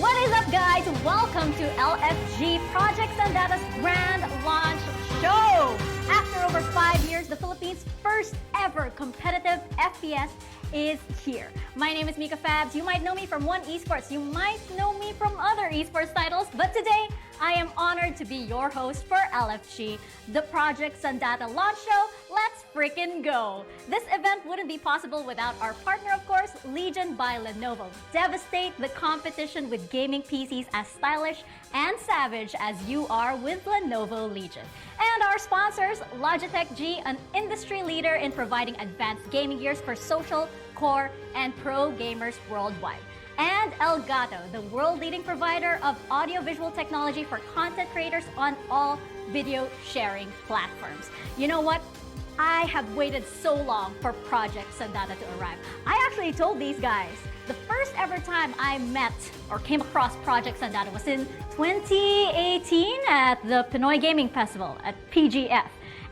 What is up, guys? Welcome to LFG Project Xandata's Grand Launch Show. After over 5 years, the Philippines' first ever competitive FPS is here. My name is Mika Fabs. You might know me from One Esports. You might know me from other esports titles, but today I am honored to be your host for LFG, the Project Xandata Launch Show. Let's freaking go! This event wouldn't be possible without our partner, of course, Legion by Lenovo. Devastate the competition with gaming PCs as stylish and savage as you are with Lenovo Legion. And our sponsors, Logitech G, an industry leader in providing advanced gaming gears for social, core, and pro gamers worldwide. And Elgato, the world-leading provider of audiovisual technology for content creators on all video sharing platforms. You know what? I have waited so long for Project Xandata to arrive. I actually told these guys the first ever time I met or came across Project Xandata was in 2018 at the Pinoy Gaming Festival at PGF.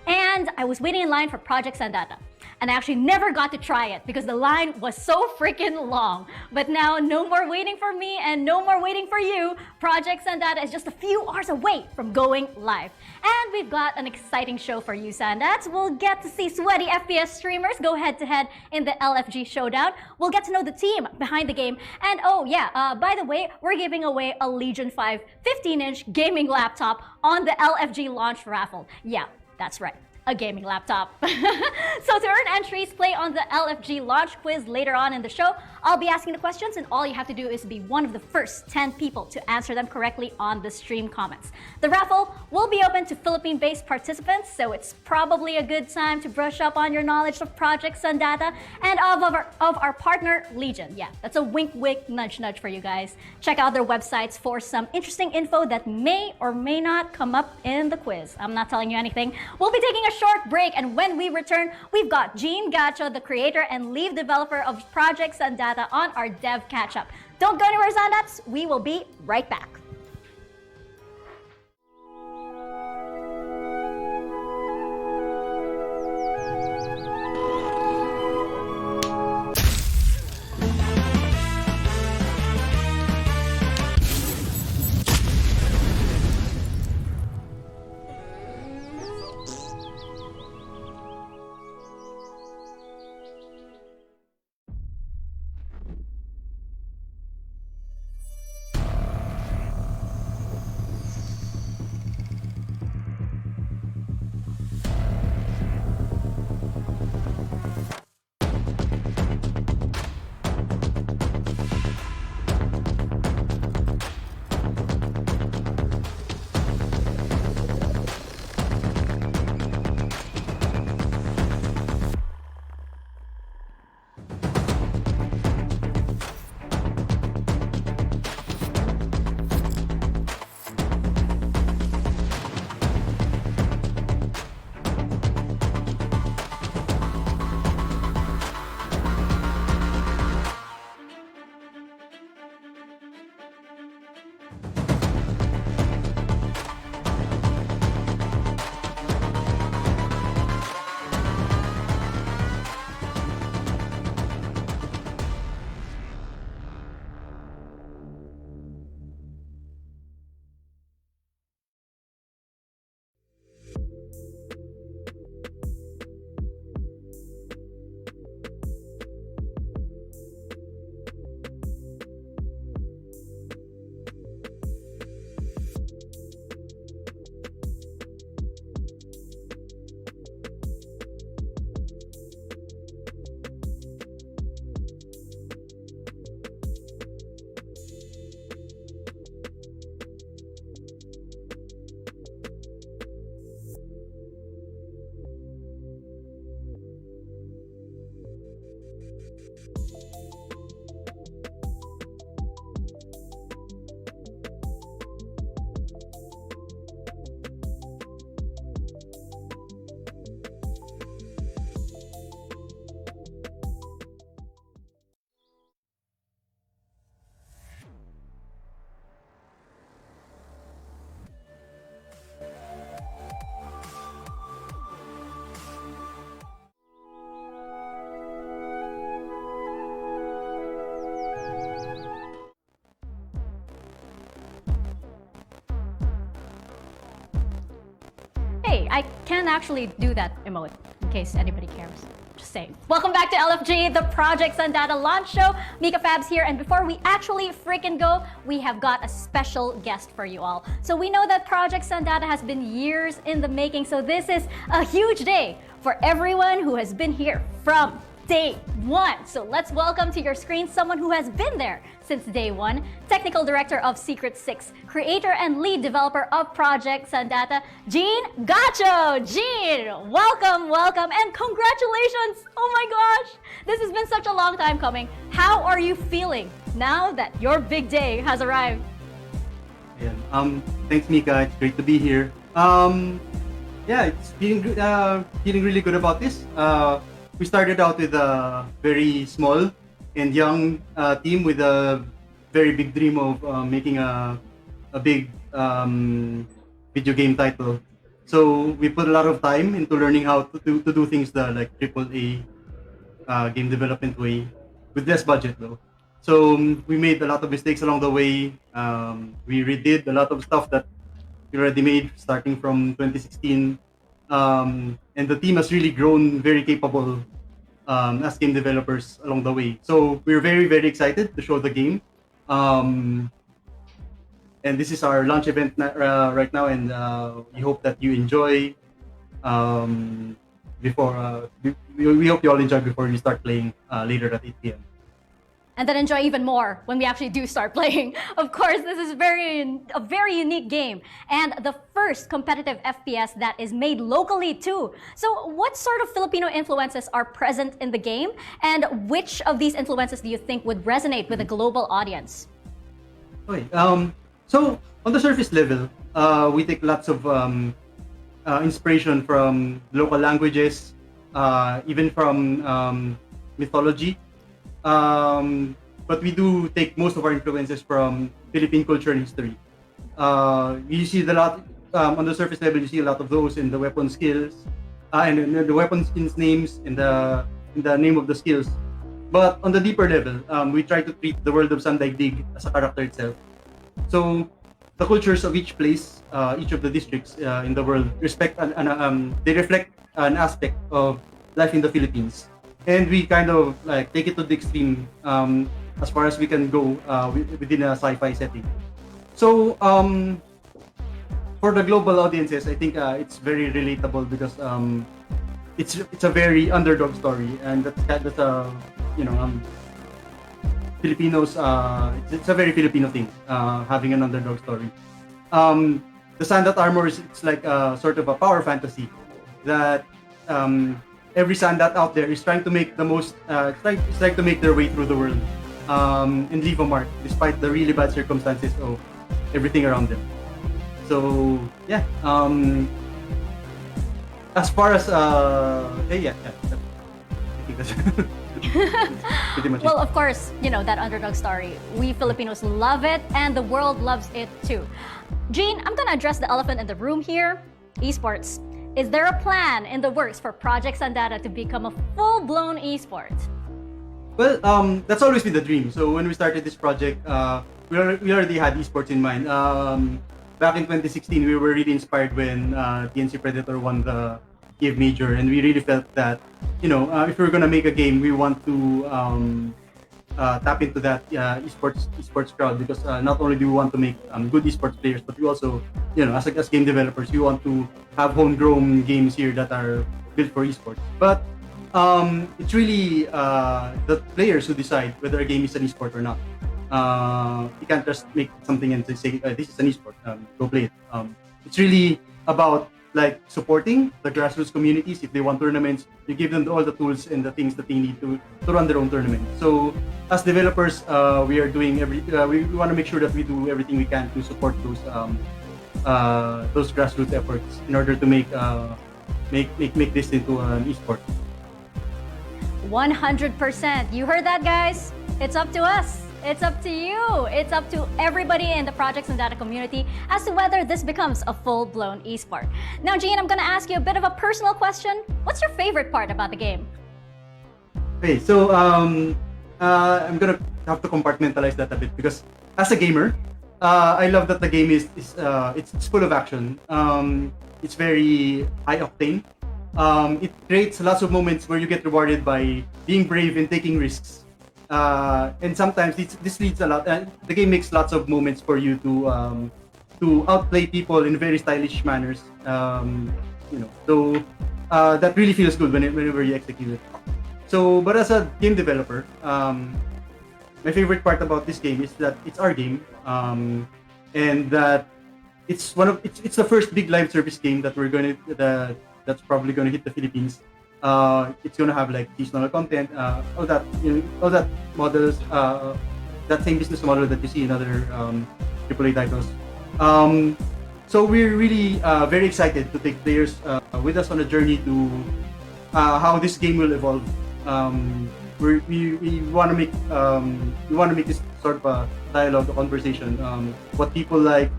And I was waiting in line for Project Xandata. And I actually never got to try it because the line was so freaking long. But now, no more waiting for me and no more waiting for you. Project Xandata is just a few hours away from going live. And we've got an exciting show for you, Xandats. We'll get to see sweaty FPS streamers go head-to-head in the LFG Showdown. We'll get to know the team behind the game. And oh yeah, by the way, we're giving away a Legion 5 15-inch gaming laptop on the LFG Launch Raffle. Yeah, that's right. A gaming laptop. So to earn entries, play on the LFG launch quiz later on in the show. I'll be asking the questions and all you have to do is be one of the first 10 people to answer them correctly on the stream comments. The raffle will be open to Philippine-based participants, so it's probably a good time to brush up on your knowledge of Project Xandata and of our partner, Legion. Yeah, that's a wink-wink, nudge-nudge for you guys. Check out their websites for some interesting info that may or may not come up in the quiz. I'm not telling you anything. We'll be taking a short break, and when we return, we've got Gene Gacho, the creator and lead developer of Project Xandata, on our dev catch-up. Don't go anywhere, Xandats. We will be right back. hey, I can actually do that emote in case anybody cares. Just saying. Welcome back to LFG, the Project Xandata Launch Show. Mika Fabs here, and before we actually freaking go, we have got a special guest for you all. So we know that Project Xandata has been years in the making, so this is a huge day for everyone who has been here from day one. So let's welcome to your screen someone who has been there since day one, Technical Director of Secret 6, Creator and Lead Developer of Project Xandata, Jean Gacho. Jean, welcome, and congratulations! Oh my gosh, this has been such a long time coming. How are you feeling now that your big day has arrived? Yeah, thanks Mika, it's great to be here. Yeah, it's feeling really good about this. We started out with a very small and young team with a very big dream of making a big video game title. So we put a lot of time into learning how to do things the like AAA game development way with less budget though. So we made a lot of mistakes along the way. We redid a lot of stuff that we already made starting from 2016. And the team has really grown very capable as game developers along the way. So we're very, very excited to show the game. And this is our launch event right now, and we hope that you enjoy. We hope you all enjoy before you start playing later at 8 p.m. And then enjoy even more when we actually do start playing. Of course, this is a very unique game, and the first competitive FPS that is made locally too. So what sort of Filipino influences are present in the game, and which of these influences do you think would resonate with a global audience? Okay, so on the surface level, we take lots of inspiration from local languages, even from mythology. But we do take most of our influences from Philippine culture and history. You see the lot on the surface level. You see a lot of those in the weapon skills, and in the weapon skins names, in the name of the skills. But on the deeper level, we try to treat the world of Sandaigdig as a character itself. So the cultures of each place, each of the districts in the world, they reflect an aspect of life in the Philippines. And we kind of like take it to the extreme as far as we can go within a sci-fi setting. So for the global audiences, I think it's very relatable because it's a very underdog story, and that's a Filipinos. It's a very Filipino thing, having an underdog story. The Xandat armor it's like a sort of a power fantasy that. Every Xandat out there is trying to make the most, trying to make their way through the world and leave a mark despite the really bad circumstances of everything around them. So yeah, as far as I think that's pretty much well, of course, you know that underdog story. We Filipinos love it, and the world loves it too. Jean, I'm gonna address the elephant in the room here: esports. Is there a plan in the works for Project Xandata to become a full-blown esport? Well, that's always been the dream. So when we started this project, we already had esports in mind. Back in 2016, we were really inspired when TNC Predator won the Kiev Major, and we really felt that, if we're gonna make a game, we want to tap into that esports crowd, because not only do we want to make good esports players, but we also, as game developers, we want to have homegrown games here that are built for esports. But it's really the players who decide whether a game is an esport or not. You can't just make something and say this is an esport, go play it. It's really about like supporting the grassroots communities. If they want tournaments, you give them all the tools and the things that they need to run their own tournament. So as developers, we are doing we want to make sure that we do everything we can to support those grassroots efforts in order to make this into an esport. 100%. You heard that, guys? It's up to us. It's up to you. It's up to everybody in the Project Xandata community as to whether this becomes a full-blown esport. Now, Jean, I'm gonna ask you a bit of a personal question. What's your favorite part about the game? Okay, so I'm gonna have to compartmentalize that a bit, because as a gamer, I love that the game is it's full of action. it's very high octane. It creates lots of moments where you get rewarded by being brave and taking risks. And sometimes this leads a lot. The game makes lots of moments for you to outplay people in very stylish manners. So that really feels good whenever you execute it. So, but as a game developer, my favorite part about this game is that it's our game, and that it's the first big live service game that that's probably gonna hit the Philippines. It's gonna have like seasonal content, all that models, that same business model that you see in other AAA titles. So we're really very excited to take players with us on a journey to how this game will evolve. We want to make this sort of a dialogue, a conversation. What people like,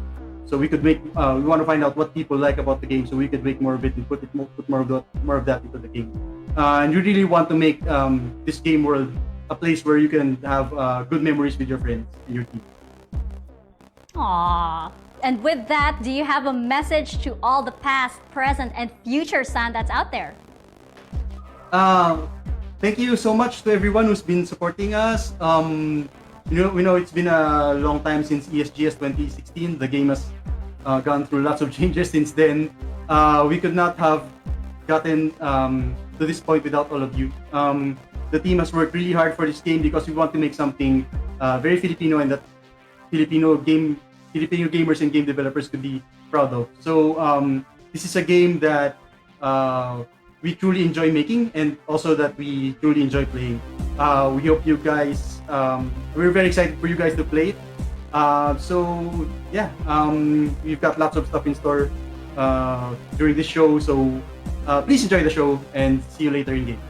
so we could make. We want to find out what people like about the game, so we could make more of it and put more of that into the game. And we really want to make this game world a place where you can have good memories with your friends and your team. Aww. And with that, do you have a message to all the past, present, and future Xandats out there? Thank you so much to everyone who's been supporting us. We know it's been a long time since ESGS 2016. The game has gone through lots of changes since then. We could not have gotten to this point without all of you. The team has worked really hard for this game because we want to make something very Filipino, and that Filipino gamers and game developers could be proud of. So this is a game that we truly enjoy making, and also that we truly enjoy playing. We hope you guys, we're very excited for you guys to play it. We've got lots of stuff in store during this show, so please enjoy the show and see you later in game.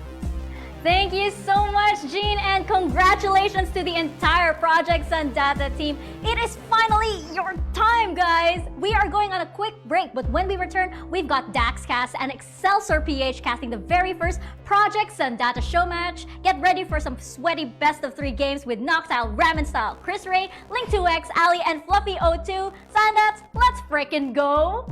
Thank you so much, Gene, and congratulations to the entire Project Xandata team. It is finally your time, guys. We are going on a quick break, but when we return, we've got DaxCast and Excelsior PH casting the very first Project Xandata show match. Get ready for some sweaty best-of-3 games with Noctile, Ramen Style, Chris Ray, Link2X, Ali, and Fluffy O2. Xandats, let's frickin' go!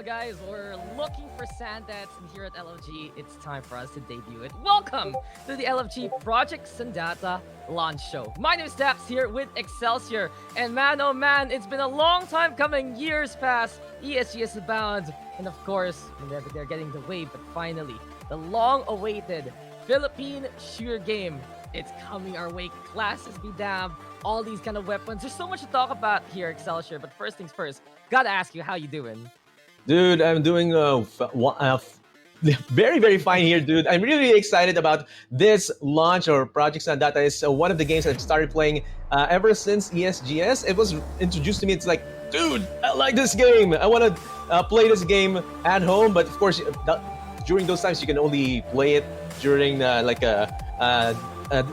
Well, guys, we're looking for Xandats, and here at LFG, it's time for us to debut it. Welcome to the LFG Project Xandata Launch Show. My name is Dax here with Excelsior, and man, oh man, it's been a long time coming, years past, ESG abound, and of course, whenever they're getting the wave, but finally, the long-awaited Philippine shooter game. It's coming our way. Classes be damned. All these kind of weapons. There's so much to talk about here, Excelsior. But first things first, gotta ask you, how you doing? Dude, I'm doing very, very fine here, dude. I'm really excited about this launch or Project Xandata. Is one of the games I've started playing ever since ESGS. It was introduced to me. It's like, dude, I like this game. I want to play this game at home. But of course, during those times, you can only play it during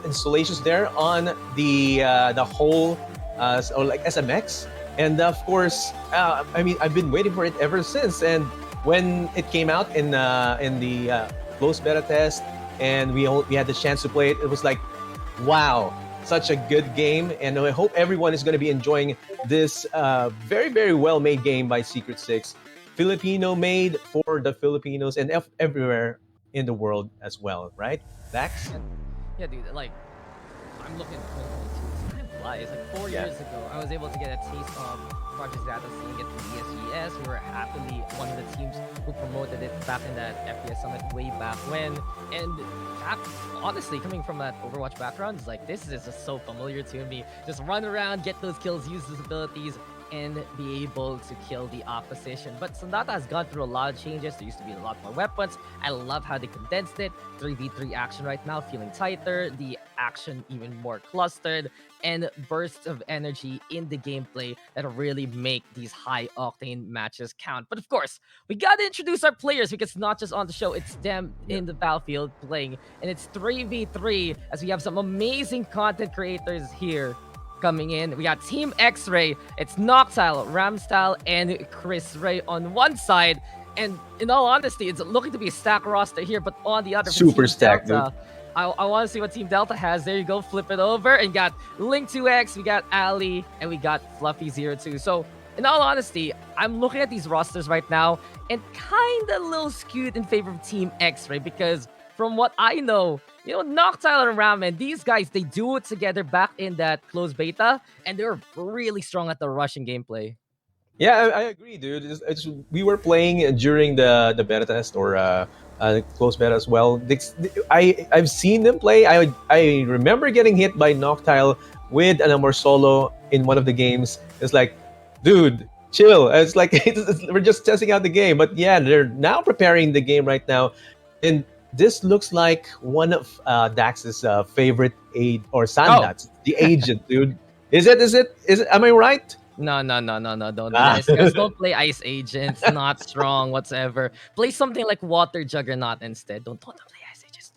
installations there on the whole or like SMX. And of course, I mean, I've been waiting for it ever since. And when it came out in the closed beta test, and we had the chance to play it, it was like, wow, such a good game. And I hope everyone is going to be enjoying this very, very well-made game by Secret 6, Filipino made for the Filipinos and everywhere in the world as well, right, Dax? Yeah, dude, like, I'm looking at 2022. Time flies. Like 4 years ago, I was able to get a taste of Project Xandata, seeing it from ESGS. We were happily one of the teams who promoted it back in that FPS Summit way back when. And that, honestly, coming from that Overwatch background, it's like, this is just so familiar to me. Just run around, get those kills, use those abilities, and be able to kill the opposition. But Xandata has gone through a lot of changes. There used to be a lot more weapons. I love how they condensed it. 3v3 action right now, feeling tighter. The action even more clustered. And bursts of energy in the gameplay that really make these high-octane matches count. But of course, we gotta introduce our players, because it's not just on the show, it's them in the battlefield playing. And it's 3v3, as we have some amazing content creators here coming in. We got Team X-Ray. It's Noctile, Ramstyle, and Chris Ray on one side. And in all honesty, it's looking to be a stacked roster here, but on the other, super stacked, dude. I want to see what Team Delta has. There you go, flip it over, and got Link2X, we got Ali, and we got Fluffy02. So, in all honesty, I'm looking at these rosters right now, and kind of a little skewed in favor of Team X-Ray, because from what I know, you know, Noctile and Ramen, these guys, they do it together back in that closed beta, and they're really strong at the Russian gameplay. Yeah, I agree, dude. We were playing during the beta test or closed beta as well. I've seen them play. I remember getting hit by Noctile with an Amor Solo in one of the games. It's like, dude, chill. It's like we're just testing out the game. But yeah, they're now preparing the game right now, and this looks like one of Dax's favorite aid or Xandats, the agent, dude. Is it? Am I right? No. Don't guys don't play Ice Agents. Not strong whatsoever. Play something like Water Juggernaut instead. Don't play Ice Agents.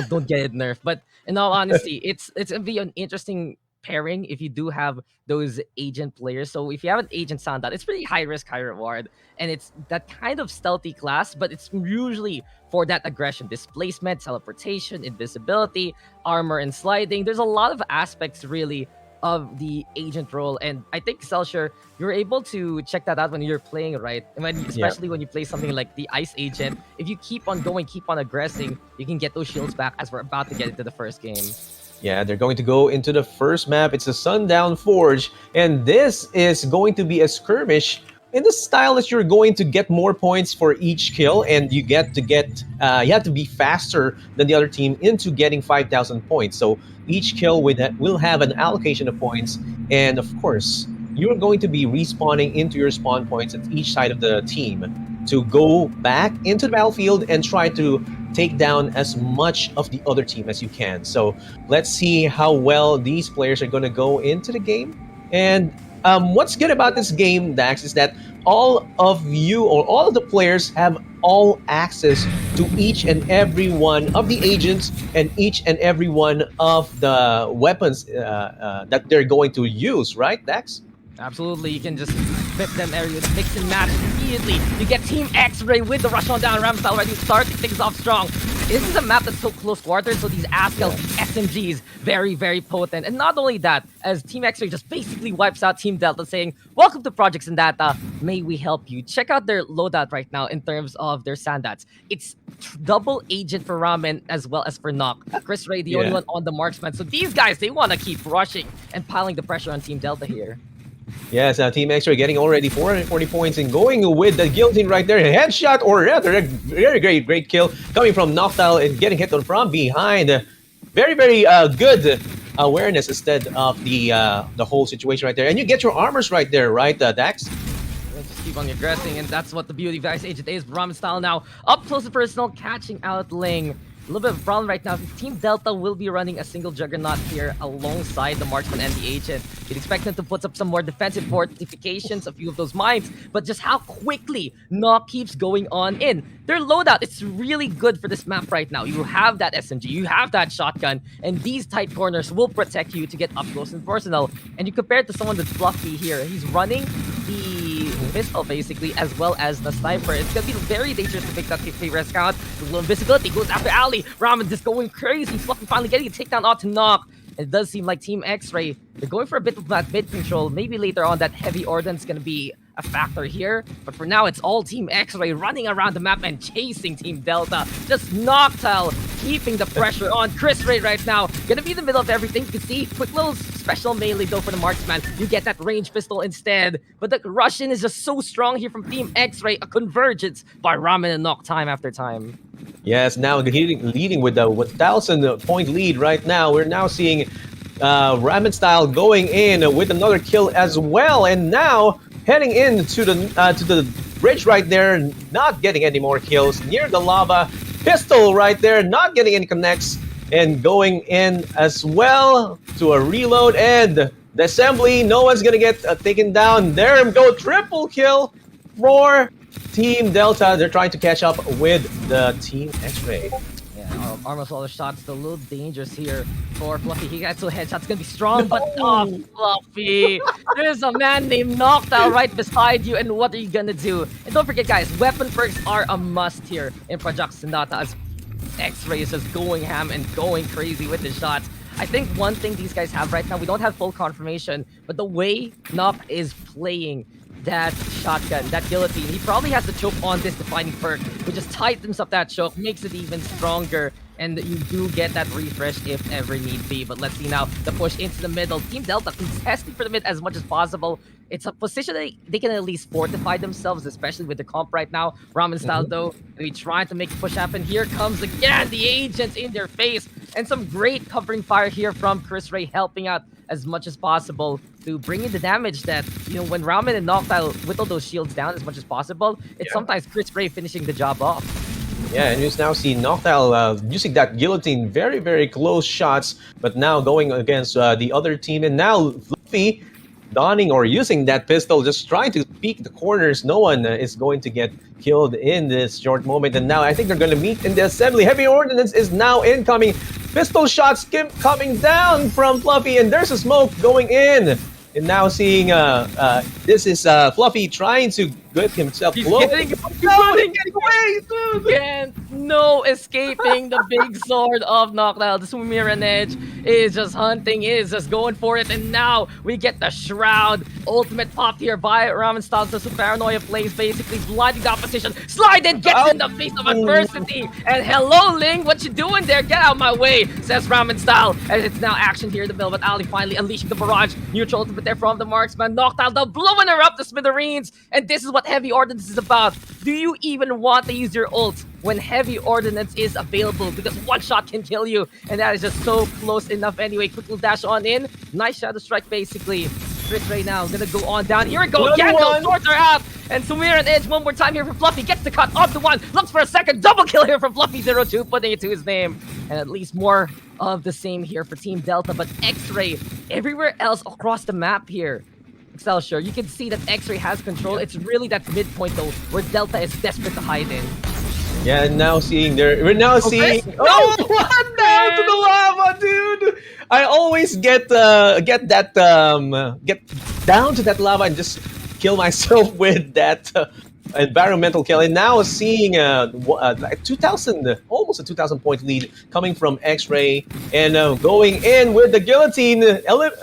Don't get it nerfed. But in all honesty, it's gonna be an interesting pairing if you do have those agent players. So if you have an agent Xandat, it's pretty high risk, high reward, and it's that kind of stealthy class, but it's usually for that aggression, displacement, teleportation, invisibility, armor, and sliding. There's a lot of aspects really of the agent role, and I think Excelsior, you're able to check that out when you're playing, right? Especially when you play something like the Ice Agent. If you keep on going, keep on aggressing, you can get those shields back, as we're about to get into the first game. Yeah, they're going to go into the first map. It's a Sundown Forge, and this is going to be a skirmish in the style that you're going to get more points for each kill, and you have to be faster than the other team into getting 5,000 points. So each kill will have an allocation of points, and of course, you're going to be respawning into your spawn points at each side of the team to go back into the battlefield and try to take down as much of the other team as you can. So let's see how well these players are going to go into the game. And what's good about this game, Dax, is that all of you or all of the players have all access to each and every one of the agents and each and every one of the weapons that they're going to use, right, Dax? Absolutely, you can just flip them areas, mix and match immediately. You get Team X-Ray with the rush on down. Ramstyle already starting things off strong. This is a map that's so close quarters, so these Askel SMGs, very, very potent. And not only that, as Team X-Ray just basically wipes out Team Delta saying, welcome to Project Xandata, may we help you. Check out their loadout right now in terms of their Xandats. It's double agent for Ramen as well as for Nock. Chris Ray, the only one on the marksman. So these guys, they want to keep rushing and piling the pressure on Team Delta here. Yes, Team X-Ray getting already 440 points and going with the guillotine right there. Headshot, or rather, a very great kill coming from Noctile and getting hit from behind. Very good awareness instead of the whole situation right there. And you get your armors right there, right, Dax? Just keep on aggressing, and that's what the beauty of Vice Agent is. Ramen Style now up close and personal, catching out Ling. A little bit of a problem right now. Team Delta will be running a single Juggernaut here alongside the Marksman and the Agent. You'd expect them to put up some more defensive fortifications, a few of those mines, but just how quickly Nock keeps going on in. Their loadout, it's really good for this map right now. You have that SMG, you have that shotgun, and these tight corners will protect you to get up close and personal. And you compare it to someone that's fluffy here. He's running the pistol basically as well as the sniper. It's gonna be very dangerous to pick that risk out. The little invisibility goes after Ali. Ramen just going crazy. Fluffy finally getting a takedown onto Nock. It does seem like Team X-Ray, they're going for a bit of that mid control. Maybe later on that heavy ordnance gonna be a factor here. But for now, it's all Team X-Ray running around the map and chasing Team Delta. Just Noctile keeping the pressure on. Chris Ray right now, gonna be in the middle of everything. You can see, quick little special melee though for the marksman. You get that range pistol instead. But the Russian is just so strong here from Team X-Ray. A convergence by Ramen and Nock time after time. Yes, now leading with the 1,000 point lead right now. We're now seeing Ramen Style going in with another kill as well. And now heading into the bridge right there, not getting any more kills near the lava. Pistol right there, not getting any connects, and going in as well to a reload. And the assembly, no one's gonna get taken down. There we go, triple kill for Team Delta. They're trying to catch up with the Team X-Ray. Yeah, almost all the shots, a little dangerous here for Fluffy. He gets a headshot's gonna be strong, but oh, Fluffy, there's a man named Noctile right beside you, and what are you gonna do? And don't forget, guys, weapon perks are a must here in Project Xandata, as X-Ray is just going ham and going crazy with his shots. I think one thing these guys have right now, we don't have full confirmation, but the way Nock is playing that shotgun, that guillotine, he probably has the choke on this defining perk, which just tightens up that choke, makes it even stronger, and you do get that refresh if ever need be. But let's see now, the push into the middle. Team Delta contesting for the mid as much as possible. It's a position they can at least fortify themselves, especially with the comp right now. Ramen Style, though, they trying to make a push happen. Here comes again the agents in their face, and some great covering fire here from Chris Ray, helping out as much as possible to bring in the damage that, you know, when Ramen and Noctile whittle those shields down as much as possible, it's sometimes Chris Ray finishing the job off. Yeah, and you now see Noctile using that guillotine, very close shots, but now going against the other team, and now Fluffy donning or using that pistol, just trying to peek the corners. No one is going to get killed in this short moment, and now I think they're going to meet in the assembly. Heavy ordnance is now incoming. Pistol shots coming down from Fluffy, and there's a smoke going in. And now seeing this is Fluffy trying to get himself close. Getting away, dude! Again, no escaping the big sword of Noctile. The Sumiran Edge is just hunting, is just going for it. And now we get the Shroud. Ultimate pop here by Ramen Style. So Paranoia plays basically blinding the opposition. Slide in, gets in the face of adversity. And hello, Ling, what you doing there? Get out of my way, says Ramen Style. And it's now action here in the middle. But Ali finally unleashing the barrage. Neutral ultimate there from the marksman. Noctile, though, blowing her up the smithereens. And this is what heavy ordnance is about. Do you even want to use your ult when heavy ordnance is available? Because one shot can kill you, and that is just so close enough anyway. Quick little dash on in. Nice shadow strike, basically. Chris right now gonna go on down. Here we go. Gandalf sorts her out. And Sumiran Edge one more time here for Fluffy. Gets the cut onto one. Looks for a second. Double kill here from Fluffy02, putting it to his name. And at least more of the same here for Team Delta. But X-Ray everywhere else across the map here. Excelsior, you can see that X-Ray has control. It's really that midpoint though, where Delta is desperate to hide in. Yeah, and now seeing we're now seeing. Oh, what down to the lava, dude! I always get get down to that lava and just kill myself with that environmental kill, and now seeing like 2,000, almost a 2,000 point lead coming from X-Ray, and going in with the guillotine.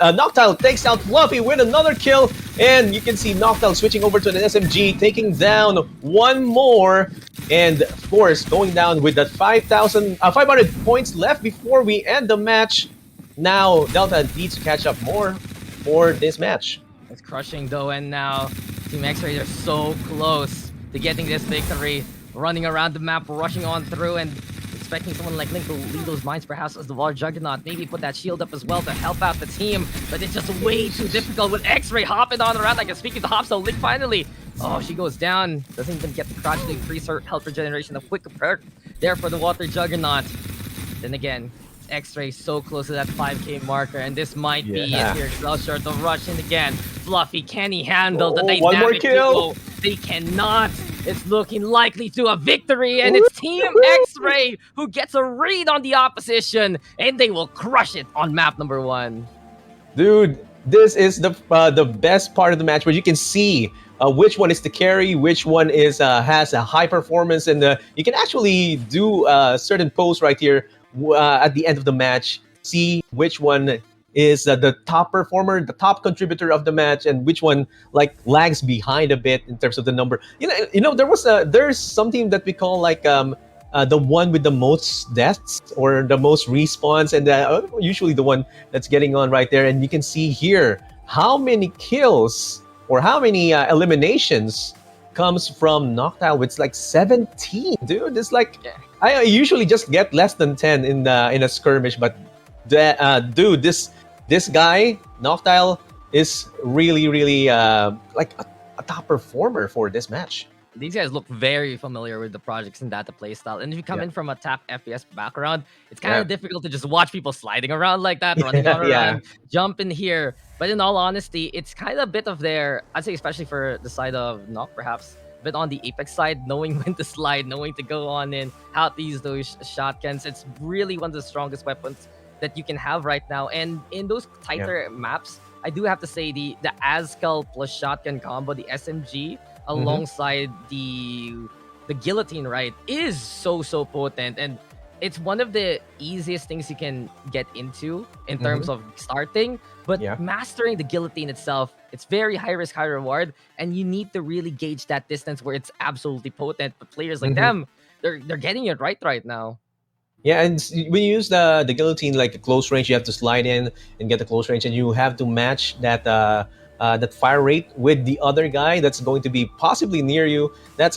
Noctile takes out Fluffy with another kill, and you can see Noctile switching over to the SMG, taking down one more, and of course going down with that 500 points left before we end the match. Now Delta needs to catch up more for this match. It's crushing though, and now Team X-Ray, they're so close to getting this victory. Running around the map, rushing on through, and expecting someone like Link to lead those mines, perhaps as the War Juggernaut. Maybe put that shield up as well to help out the team, but it's just way too difficult with X-Ray hopping on around. Like speaking to hop, so Link finally. Oh, she goes down. Doesn't even get the crouch to increase her health regeneration. A quick perk there for the Water Juggernaut. Then again, X-Ray so close to that 5k marker, and this might be it here. Short the rush in again. Fluffy, can he handle the dynamic one more kill? duo? They cannot. It's looking likely to a victory, and it's Team X-Ray who gets a read on the opposition, and they will crush it on map number 1. Dude, this is the best part of the match, where you can see which one is the carry, which one is has a high performance, and you can actually do certain posts right here at the end of the match. See which one is the top performer, the top contributor of the match, and which one like lags behind a bit in terms of the number. There's something that we call like the one with the most deaths or the most respawns, and usually the one that's getting on right there. And you can see here how many kills or how many eliminations comes from Noctile. It's like 17, dude. It's like I usually just get less than 10 in a skirmish, but dude, this guy Noctile is really like a top performer for this match. These guys look very familiar with the Project Xandata playstyle, and if you come in from a tap FPS background, it's kind of difficult to just watch people sliding around like that, running around, jump in here. But in all honesty, it's kind of a bit of their, I'd say especially for the side of Noc, perhaps, but on the Apex side, knowing when to slide, knowing to go on in, how to use those shotguns. It's really one of the strongest weapons that you can have right now. And in those tighter maps, I do have to say the Azcal plus shotgun combo, the SMG, alongside the guillotine, right, is so potent, and it's one of the easiest things you can get into in terms of starting. But mastering the guillotine itself, it's very high risk, high reward, and you need to really gauge that distance where it's absolutely potent. But players like them, they're getting it right now. Yeah, and when you use the guillotine, like the close range, you have to slide in and get the close range, and you have to match that that fire rate with the other guy that's going to be possibly near you. That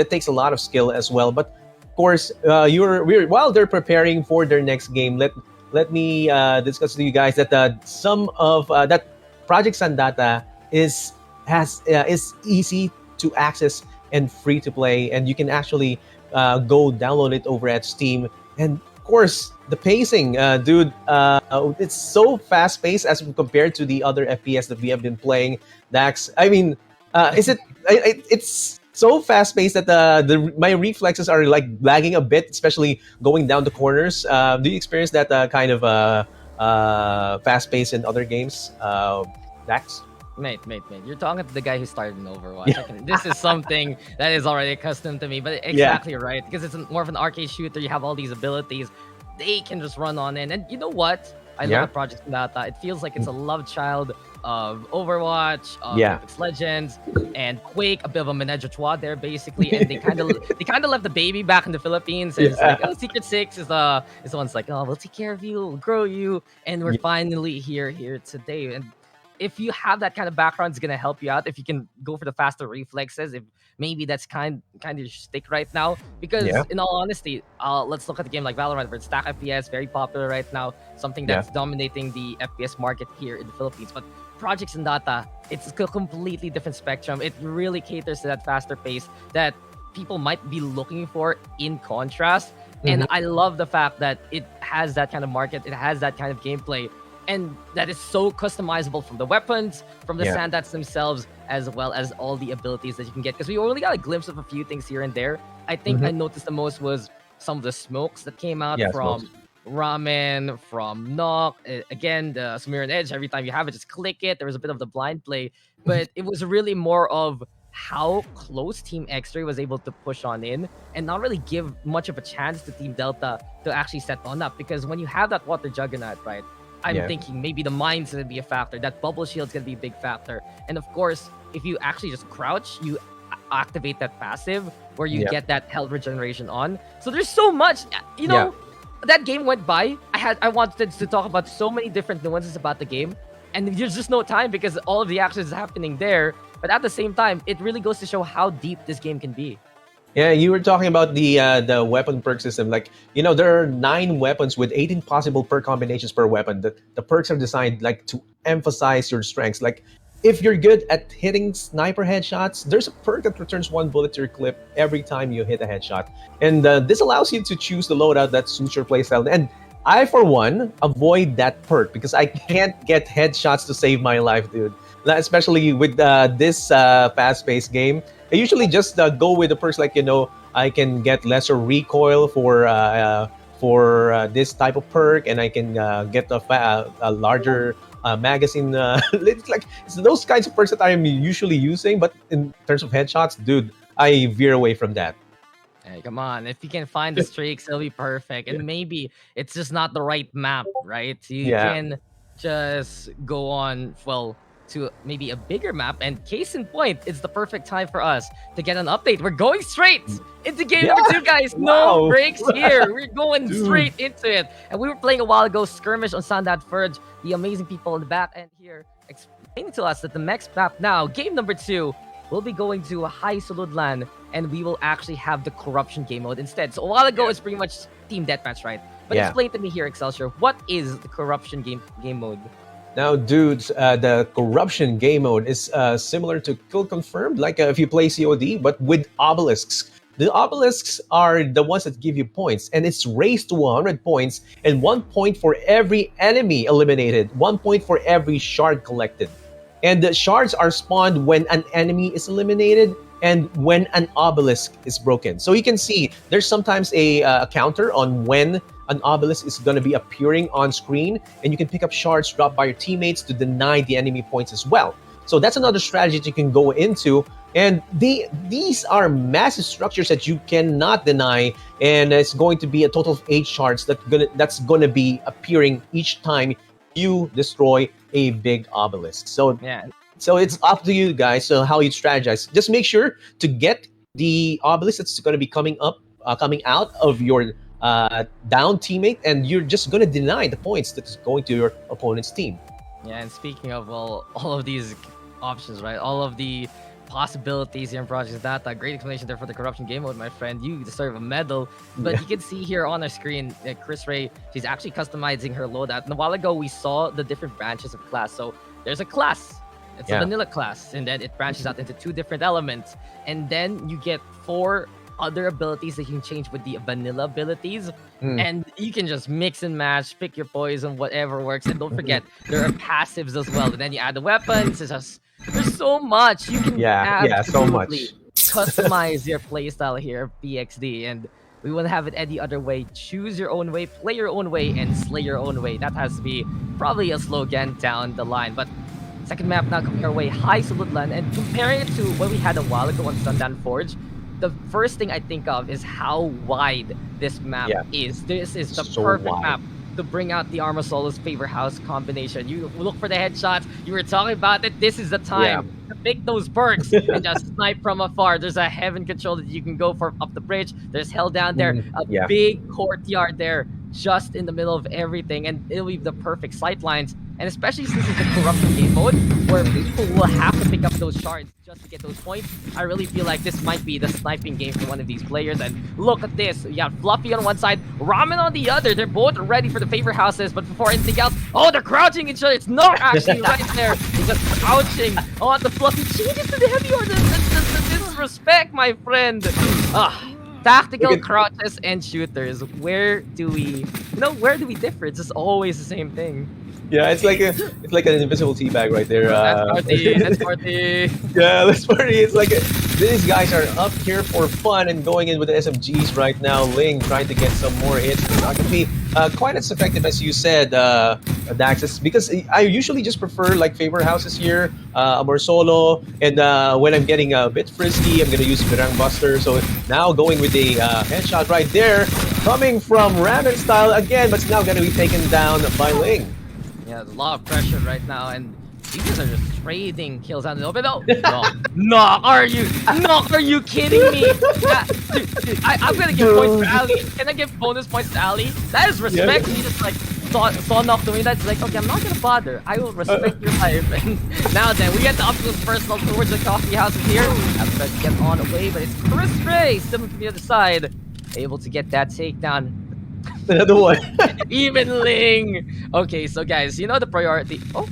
takes a lot of skill as well. But of course, while they're preparing for their next game, let me discuss to you guys that some of that Project Xandata is easy to access and free to play, and you can actually go download it over at Steam. And of course, the pacing, dude, it's so fast paced as compared to the other FPS that we have been playing. Dax, I mean, it's so fast paced that my reflexes are like lagging a bit, especially going down the corners. Do you experience that kind of fast pace in other games, Dax? Mate, you're talking to the guy who started in Overwatch. This is something that is already accustomed to me, but exactly right, because it's more of an arcade shooter. You have all these abilities. They can just run on in. And you know what? I love Project Xandata. It feels like it's a love child of Overwatch, of Apex Legends, and Quake, a bit of a menage a trois there, basically. And they kind of left the baby back in the Philippines. And it's like, Secret 6 is the one's like, we'll take care of you, we'll grow you, and we're finally here today. And if you have that kind of background, it's gonna help you out. If you can go for the faster reflexes, if maybe that's kind of your stick right now. Because in all honesty, let's look at the game like Valorant, where it's stack FPS, very popular right now, something that's dominating the FPS market here in the Philippines. But Project Xandata, it's a completely different spectrum. It really caters to that faster pace that people might be looking for in contrast. And I love the fact that it has that kind of market, it has that kind of gameplay, and that is so customizable from the weapons, from the Xandats themselves, as well as all the abilities that you can get. Because we only got a glimpse of a few things here and there. I think I noticed the most was some of the smokes that came out from Ramen, from Noc. Again, the Sumerian Edge, every time you have it, just click it. There was a bit of the blind play. But it was really more of how close Team X3 was able to push on in and not really give much of a chance to Team Delta to actually set one up. Because when you have that water juggernaut, right, I'm Yeah. thinking maybe the mine's gonna be a factor. That bubble shield's gonna be a big factor. And of course, if you actually just crouch, you activate that passive where you Yeah. get that health regeneration on. So there's so much, you know, that game went by. I wanted to talk about so many different nuances about the game, and there's just no time because all of the action is happening there. But at the same time, it really goes to show how deep this game can be. Yeah, you were talking about the weapon perk system. Like, you know, there are 9 weapons with 18 possible perk combinations per weapon. The perks are designed like to emphasize your strengths. Like, if you're good at hitting sniper headshots, there's a perk that returns 1 bullet to your clip every time you hit a headshot. And this allows you to choose the loadout that suits your playstyle. And I, for one, avoid that perk because I can't get headshots to save my life, dude. Especially with this fast-paced game. I usually just go with the perks like, you know, I can get lesser recoil for this type of perk, and I can get a larger magazine. It's those kinds of perks that I'm usually using, but in terms of headshots, dude, I veer away from that. Hey, come on. If you can find the streaks, it'll be perfect. And maybe it's just not the right map, right? You can just go on, well, to maybe a bigger map. And case in point, it's the perfect time for us to get an update. We're going straight into game number 2, guys. No breaks here. We're going straight into it. And we were playing a while ago, Skirmish on Xandat Verge. The amazing people in the back end here explaining to us that the next map now, game number 2, we'll be going to a high Saludlan, and we will actually have the corruption game mode instead. So a while ago, it's pretty much team deathmatch, right? But explain to me here, Excelsior, what is the corruption game mode? Now, dudes, the corruption game mode is similar to Kill Confirmed, like if you play COD, but with obelisks. The obelisks are the ones that give you points, and it's raised to 100 points, and 1 point for every enemy eliminated, 1 point for every shard collected. And the shards are spawned when an enemy is eliminated and when an obelisk is broken. So you can see there's sometimes a counter on when an obelisk is going to be appearing on screen, and you can pick up shards dropped by your teammates to deny the enemy points as well. So that's another strategy that you can go into. And these are massive structures that you cannot deny, and it's going to be a total of 8 shards that's going to be appearing each time you destroy a big obelisk. So it's up to you guys how you strategize. Just make sure to get the obelisk that's going to be coming out of your down teammate, and you're just going to deny the points that's going to your opponent's team. Yeah, and speaking of, well, all of these options, right? All of the possibilities here in Project Data. Great explanation there for the corruption game mode, my friend. You deserve a medal. But you can see here on our screen, Chris Ray, she's actually customizing her loadout. And a while ago, we saw the different branches of class. So there's a class. It's a vanilla class. And then it branches out into 2 different elements. And then you get 4 other abilities that you can change with the vanilla abilities. And you can just mix and match, pick your poison, whatever works. And don't forget, there are passives as well. And then you add the weapons. It's just, there's so much. You can so much. Customize your playstyle here, PXD. And we won't have it any other way. Choose your own way, play your own way, and slay your own way. That has to be probably a slogan down the line. But second map now coming our way, High Saludlan. And comparing it to what we had a while ago on Sundown Forge, the first thing I think of is how wide this map is. This is the perfect map to bring out the Armor Solo's favorite house combination. You look for the headshots. You were talking about it. This is the time to pick those perks and just snipe from afar. There's a heaven control that you can go for up the bridge. There's hell down there. A big courtyard there just in the middle of everything. And it'll be the perfect sight lines. And especially since it's the corruption game mode, where people will have to pick up those shards just to get those points, I really feel like this might be the sniping game for one of these players. And look at this. You got Fluffy on one side, Ramen on the other. They're both ready for the favorite houses, but before anything else, they're crouching each other. It's not actually right there. It's just crouching. The Fluffy changes to the heavy order. This is respect, my friend. Tactical crouches and shooters. Where do we differ? It's just always the same thing. Yeah, it's like an invisible teabag right there. That's party. That's party. Yeah, that's party. It's like these guys are up here for fun and going in with the SMGs right now. Ling trying to get some more hits. It's not going to be quite as effective as you said, Daxis, because I usually just prefer like favor houses here, more solo, and when I'm getting a bit frisky, I'm going to use Birang Buster. So now going with the headshot right there, coming from Ramen style again, but it's now going to be taken down by Ling. Yeah, there's a lot of pressure right now, and these guys are just trading kills out in the open. No, are you kidding me? Dude, I'm gonna give points to Ali. Can I give bonus points to Ali? That is respect. He just like saw enough doing that. It's like, okay, I'm not gonna bother. I will respect your life. And now then, we get the up close personal towards the coffee houses here. I'm trying to get on away, but it's Chris Ray still from the other side, able to get that takedown. Another one. Even Ling. Okay, so guys, you know the priority. Oh.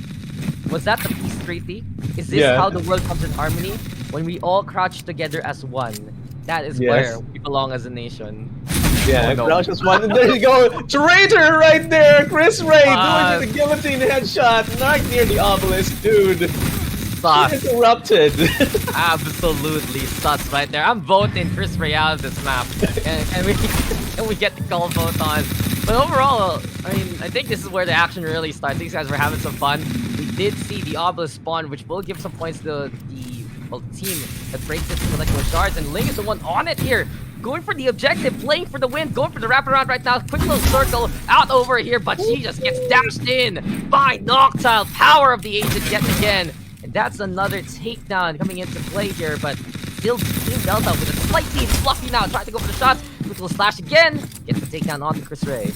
Was that the peace treaty? Is this how the world comes in harmony? When we all crouch together as one. That is where we belong as a nation. Yeah, crouch as one. And there you go. Traitor right there. Chris Ray doing the guillotine headshot. Not near the obelisk, dude. Sus. Interrupted. Absolutely sus right there. I'm voting Chris Ray out of this map. and we get the call vote on. But overall, I mean, I think this is where the action really starts. These guys were having some fun. We did see the obelisk spawn, which will give some points to the team that breaks it to collect those shards. And Ling is the one on it here. Going for the objective, playing for the win, going for the wraparound right now. Quick little circle out over here, but she just gets dashed in by Noctile. Power of the agent yet again. And that's another takedown coming into play here, but still Team Delta with a slight lead. Fluffy now trying to go for the shots. Quick little slash again. Gets the takedown on to Chris Ray.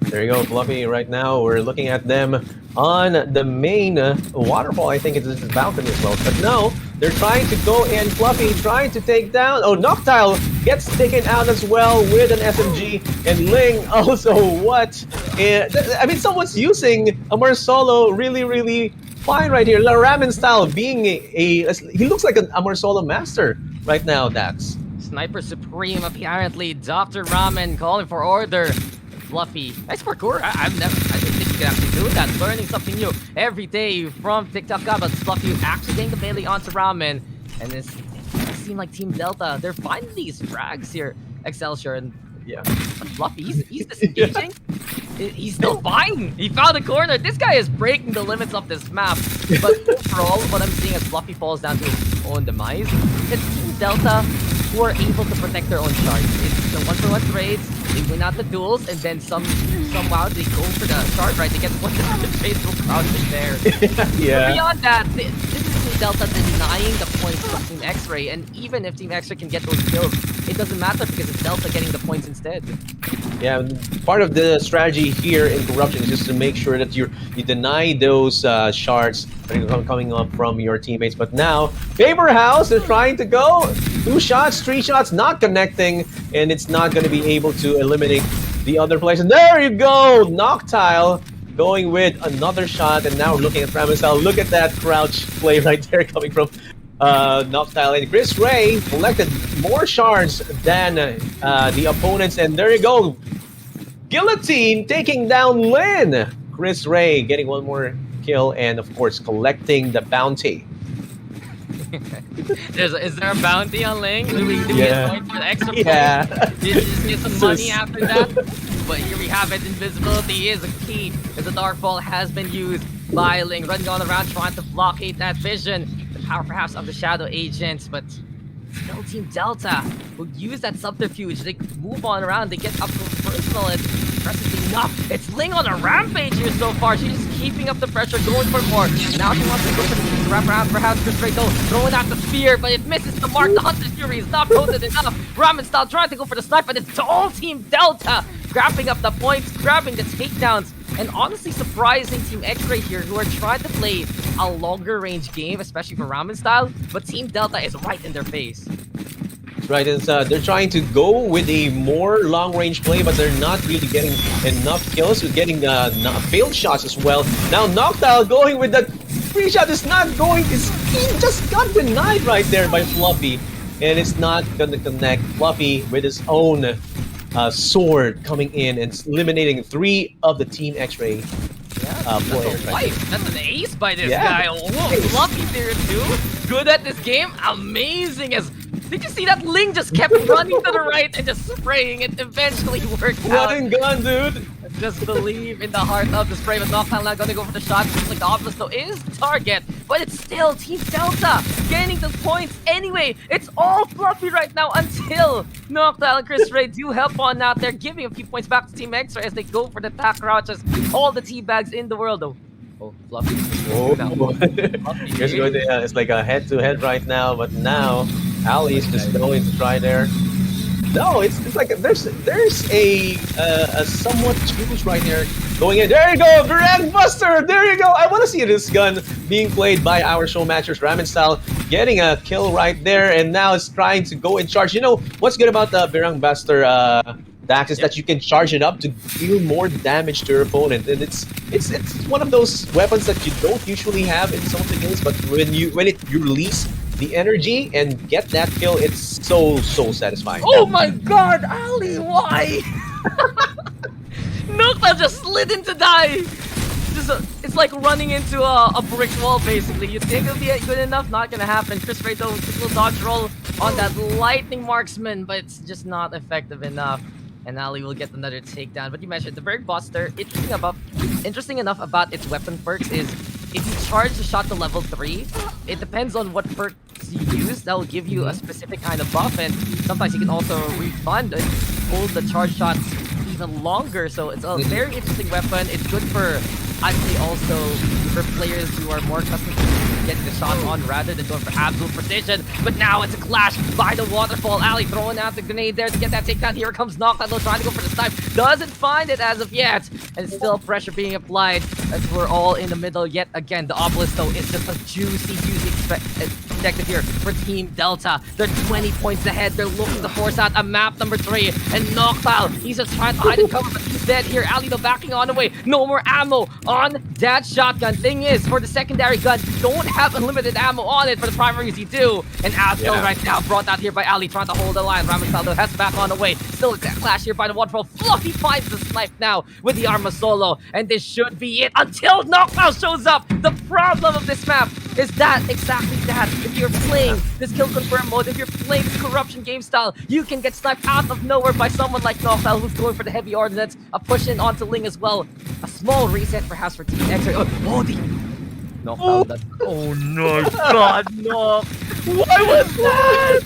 There you go, Fluffy. Right now, we're looking at them on the main waterfall. I think it's a balcony as well. But no, they're trying to go in. Fluffy trying to take down. Oh, Noctile gets taken out as well with an SMG. And Ling also, what? I mean, someone's using a Marsolo really fine right here. La Ramen style being he looks like an Amor Solo master right now, Dax. Sniper Supreme apparently. Dr. Ramen calling for order. Fluffy. Nice parkour. I didn't think you could actually do that. Learning something new every day from TikTok God, but Fluffy actually getting the melee onto Ramen. And it seems like Team Delta, they're finding these frags here. Excelsior and but Fluffy, he's disengaging. He's still fine. He found a corner. This guy is breaking the limits of this map. But overall, what I'm seeing as Fluffy falls down to his own demise, it's Team Delta who are able to protect their own shards. It's the 1-for-1 trades. They win out the duels, and then somehow they go for the shard, right? They get one of the trades from crouching there. Yeah. But beyond that, this is Team Delta denying the points from Team X-Ray, and even if Team X-Ray can get those kills, it doesn't matter because it's Delta getting the points instead. Yeah, part of the strategy here in Corruption is just to make sure that you deny those shards that are coming up from your teammates. But now, Faber House is trying to go 2 shots, 3 shots, not connecting, and it's not going to be able to eliminate the other players. And there you go, Noctile going with another shot, and now we're looking at Ramesal. Look at that crouch play right there coming from Noctile, and Chris Ray collected more shards than the opponents, and there you go, Guillotine taking down Lin. Chris Ray getting one more kill, and of course collecting the bounty. Is there a bounty on Ling? Do we get points for the extra points? Did you just get some money after that? But here we have it. Invisibility is a key, as the Dark Ball has been used by Ling, running all around trying to blockade that vision. The power perhaps of the Shadow Agents, but still Team Delta, who use that subterfuge. They move on around, they get up close personal, and impressively enough, it's Ling on a rampage here so far. She's just keeping up the pressure, going for more. Now she wants to go for the wrap around, perhaps Chris Ray though, throwing out the spear, but it misses the mark. The Hunter's Fury is not potent enough. Ramen style trying to go for the snipe, but it's all Team Delta grabbing up the points, grabbing the takedowns, and honestly surprising Team X-Ray here, who are trying to play a longer range game, especially for Ramen style, but Team Delta is right in their face. Right, and they're trying to go with a more long-range play, but they're not really getting enough kills. With getting failed shots as well. Now Noctile going with that free shot is not going. He just got denied right there by Fluffy, and it's not gonna connect. Fluffy with his own sword coming in and eliminating 3 of the Team X-Ray players. That's an ace by this Yeah. guy. Whoa, Fluffy Exterior 2. Good at this game. Amazing as... Did you see that Ling just kept running to the right and just spraying? It eventually worked out. One and gun, dude. Just believe in the heart of the spray, but Noctowl not gonna go for the shot. Looks like the Obelisk though is the target, but it's still Team Delta gaining the points anyway. It's all fluffy right now until Noctowl and Chris Ray do help on out there, giving a few points back to Team X-Ray as they go for the attack crouches. All the teabags in the world though. Oh, Fluffy. Oh, here's going to, it's like a head-to-head right now, but now Ali is just going to try there. No, it's like there's a somewhat juice right there going in. There you go, Brand Buster. There you go. I want to see this gun being played by our show matchers, Ramen Style, getting a kill right there, and now it's trying to go in charge. You know what's good about the Birang Buster, Dax, is that you can charge it up to deal more damage to your opponent, and it's one of those weapons that you don't usually have in some of the games, but when you release the energy and get that kill, it's so satisfying. Oh my god, Ali, why? Noctowl just slid into die. It's like running into a brick wall, basically. You think it'll be good enough? Not gonna happen. Chris Ray though, will dodge roll on that lightning marksman, but it's just not effective enough. And Ali will get another takedown. But you mentioned the Berg Buster. Interesting enough about its weapon perks is if you charge the shot to level 3, it depends on what perks you use. That will give you a specific kind of buff, and sometimes you can also refund and hold the charge shots even longer. So it's a very interesting weapon. It's good for, I'd say, also for players who are more accustomed to getting the shot on rather than going for absolute precision. But now it's a clash by the waterfall. Ali throwing out the grenade there to get that takedown. Here comes Noctowl trying to go for the snipe. Doesn't find it as of yet. And still pressure being applied as we're all in the middle yet again. The Obelisk though is just a juicy objective here for Team Delta. They're 20 points ahead. They're looking to force out a map number 3. And Noctowl, he's just trying to hide and cover, but he's dead here. Ali though backing on the way. No more ammo on that shotgun. Thing is, for the secondary gun, don't have unlimited ammo on it. For the primaries, you do. And Asgell right now brought out here by Ali, trying to hold the line. Ramen Style though has back on the way. Still a clash here by the waterfall. Fluffy finds the snipe now with the Arma Solo. And this should be it until Noctowl shows up. The problem of this map is that, exactly that. If you're playing this kill confirm mode, if you're playing this corruption game style, you can get sniped out of nowhere by someone like Noctowl who's going for the heavy ordnance, a push in onto Ling as well. A small reset perhaps for Team X-Ray. Oh no, God, no. Why was that?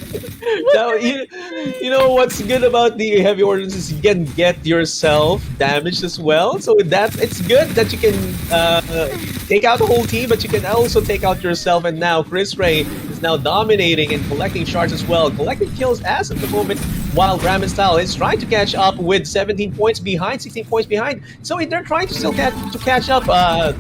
Now, you know what's good about the heavy ordnance is you can get yourself damaged as well. So with that, it's good that you can take out the whole team, but you can also take out yourself. And now Chris Ray is now dominating and collecting shards as well, collecting kills as of the moment, while Ramen Style is trying to catch up with 17 points behind, 16 points behind. So they're trying to still catch up,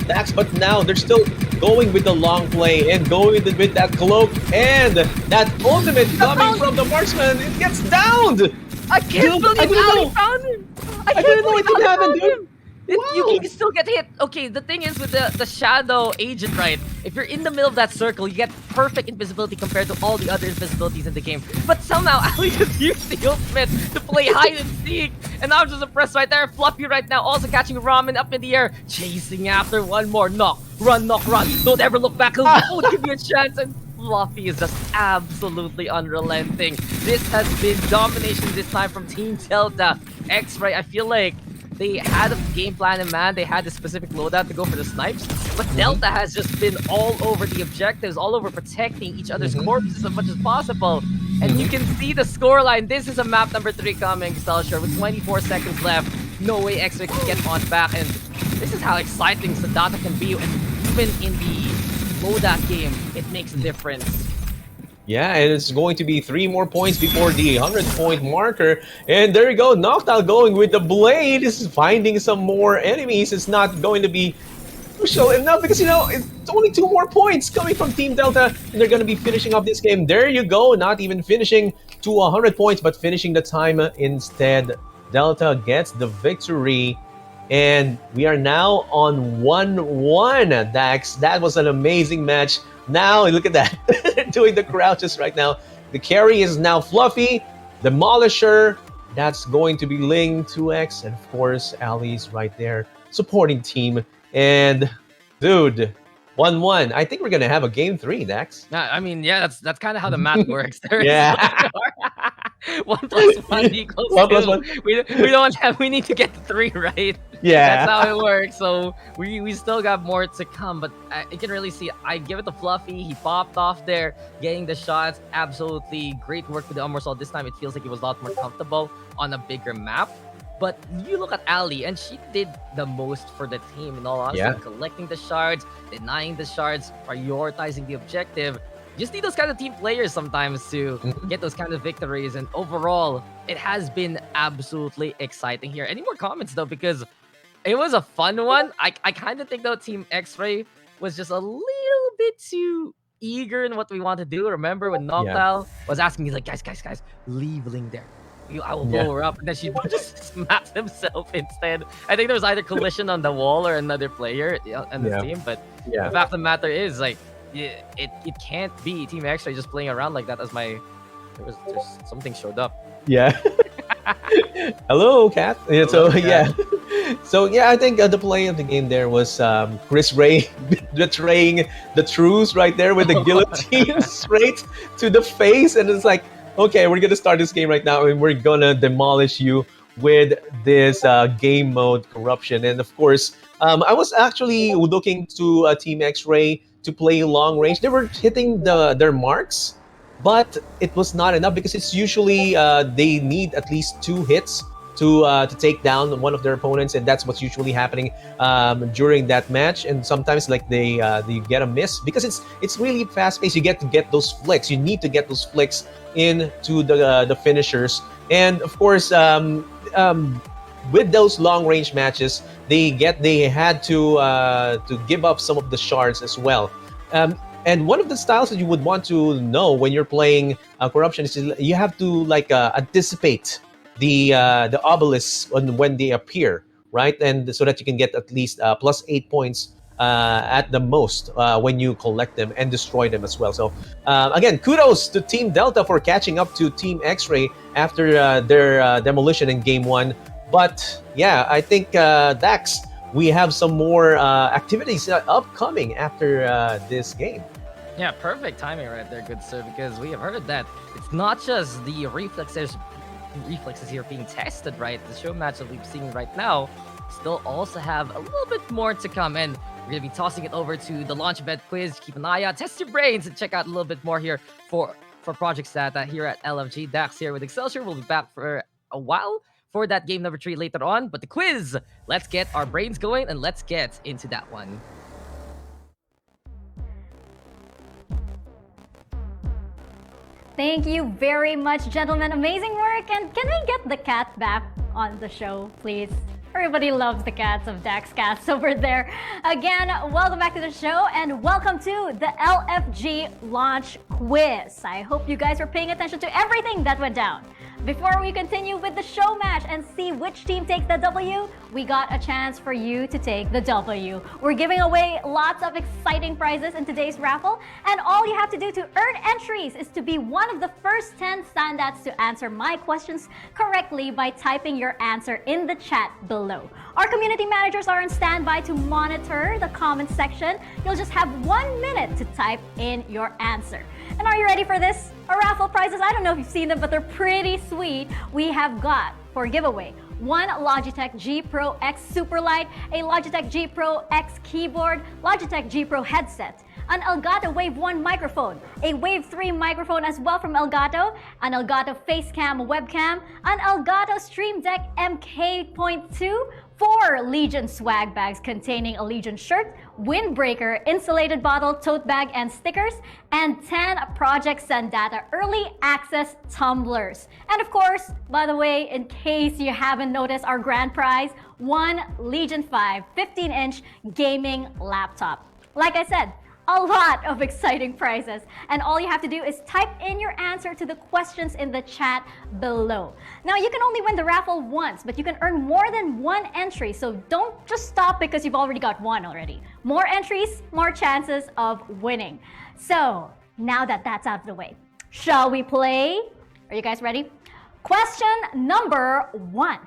Dax, but now they're still going with the long play and going with that cloak and that ultimate coming from the marksman. It gets downed. I can't believe Ali found him. I can't believe it happened, dude. You can still get hit. Okay, the thing is with the shadow agent, right? If you're in the middle of that circle, you get perfect invisibility compared to all the other invisibilities in the game. But somehow, Ali just used the ultimate to play hide and seek. And I'm just impressed right there. Fluffy right now, also catching Ramen up in the air, chasing after one more. Knock, run, Don't ever look back. He'll give you a chance. And Fluffy is just absolutely unrelenting. This has been domination this time from Team Delta. X-Ray, I feel like they had a game plan in mind. They had a specific loadout to go for the snipes, but Delta has just been all over the objectives, all over protecting each other's corpses as much as possible. And you can see the scoreline. This is a map number 3 coming, Stalshore, with 24 seconds left. No way X-Ray can get on back, and this is how exciting Xandata can be. And even in the loadout game, it makes a difference. Yeah, and it's going to be 3 more points before the 100-point marker. And there you go, Noctowl going with the blade. Is finding some more enemies. It's not going to be crucial enough because, you know, it's only 2 more points coming from Team Delta. And they're going to be finishing off this game. There you go, not even finishing to 100 points, but finishing the time instead. Delta gets the victory. And we are now on 1-1, Dax. That was an amazing match. Now, look at that. Doing the crouches right now. The carry is now Fluffy. Demolisher. That's going to be Ling 2X. And of course, Ali's right there supporting team. And dude, 1-1. I think we're gonna have a game 3, Dax. I mean, yeah, that's kind of how the math works. There is Yeah. 1 plus 1 equals 1 plus 2. 1. We don't have. We need to get to 3, right? Yeah. That's how it works. So we still got more to come, but you can really see. I give it to Fluffy. He popped off there, getting the shots. Absolutely great work with the Umbersol. This time it feels like he was a lot more comfortable on a bigger map. But you look at Ali, and she did the most for the team, in all honesty. Yeah. Collecting the shards, denying the shards, prioritizing the objective. You just need those kind of team players sometimes to get those kind of victories. And overall, it has been absolutely exciting here. Any more comments, though? Because it was a fun one. I kind of think, though, Team X-Ray was just a little bit too eager in what we want to do. Remember when Noctile was asking me, like, guys, leave Ling there. I will blow her up, and then she just smacked himself instead. I think there was either collision on the wall or another player on the team, but the fact of the matter is, like, it can't be Team X-Ray just playing around like that. There's something showed up. Yeah. Hello, Kat. Yeah, so Kat. I think the play of the game there was Chris Ray betraying the truce right there with the guillotine straight to the face, and it's like, okay, we're gonna start this game right now, and we're gonna demolish you with this game mode corruption. And of course, I was actually looking to Team X-Ray to play long range. They were hitting their marks, but it was not enough because it's usually they need at least 2 hits to take down one of their opponents, and that's what's usually happening during that match. And sometimes, like, they get a miss because it's really fast paced. You get to get those flicks. You need to get those flicks into the finishers. And of course, with those long range matches, they had to give up some of the shards as well. And one of the styles that you would want to know when you're playing corruption is you have to, like, anticipate the obelisks when they appear, right? And so that you can get at least plus 8 points at the most when you collect them and destroy them as well. So again, kudos to Team Delta for catching up to Team X-Ray after their demolition in Game 1. But yeah, I think, Dax, we have some more activities upcoming after this game. Yeah, perfect timing right there, good sir, because we have heard that it's not just the reflexes here being tested, right? The show match that we've seen right now still also have a little bit more to come, and we're going to be tossing it over to the Launchbed quiz. Keep an eye out, test your brains, and check out a little bit more here for Project Xandata here at LFG. Dax here with Excelsior. We'll be back for a while for that game number 3 later on, but the quiz, let's get our brains going and let's get into that one. Thank you very much, gentlemen. Amazing work. And can we get the cat back on the show, please? Everybody loves the cats of Dax Cats over there. Again, welcome back to the show and welcome to the LFG Launch Quiz. I hope you guys are paying attention to everything that went down. Before we continue with the show match and see which team takes the W, we got a chance for you to take the W. We're giving away lots of exciting prizes in today's raffle, and all you have to do to earn entries is to be one of the first 10 Xandats to answer my questions correctly by typing your answer in the chat below. Our community managers are on standby to monitor the comment section. You'll just have 1 minute to type in your answer. And are you ready for this? Our raffle prizes, I don't know if you've seen them, but they're pretty sweet. We have got, for giveaway, 1 Logitech G Pro X Superlight, a Logitech G Pro X keyboard, Logitech G Pro headset, an Elgato Wave 1 microphone, a Wave 3 microphone as well from Elgato, an Elgato Facecam webcam, an Elgato Stream Deck MK.2, 4 Legion swag bags containing a Legion shirt, windbreaker, insulated bottle, tote bag, and stickers, and 10 Project Xandata early access tumblers. And of course, by the way, in case you haven't noticed, our grand prize, 1 Legion 5 15-inch gaming laptop. Like I said, a lot of exciting prizes, and all you have to do is type in your answer to the questions in the chat below. Now, you can only win the raffle once, but you can earn more than 1 entry, so don't just stop because you've already got 1 already. More entries, more chances of winning. So, now that that's out of the way, shall we play? Are you guys ready? Question number 1.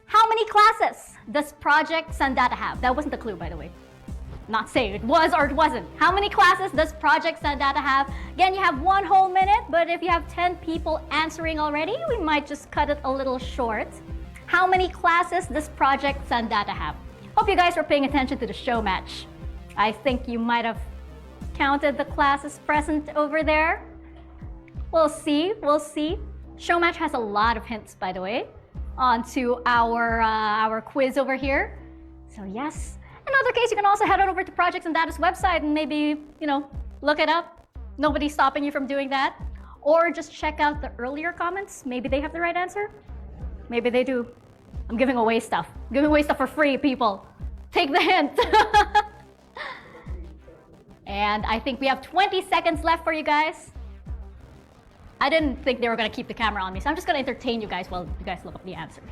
How many classes does Project Xandata have? That wasn't the clue, by the way. not say it was or it wasn't. How many classes does Project Xandata have? Again, you have 1 whole minute, but if you have 10 people answering already, we might just cut it a little short. How many classes does Project Xandata have? Hope you guys were paying attention to the show match. I think you might have counted the classes present over there. We'll see, we'll see. Show match has a lot of hints, by the way, onto our quiz over here. So yes. In other case, you can also head on over to Project Xandata's website and maybe, look it up. Nobody's stopping you from doing that. Or just check out the earlier comments. Maybe they have the right answer. Maybe they do. I'm giving away stuff. I'm giving away stuff for free, people. Take the hint. And I think we have 20 seconds left for you guys. I didn't think they were going to keep the camera on me, so I'm just going to entertain you guys while you guys look up the answers.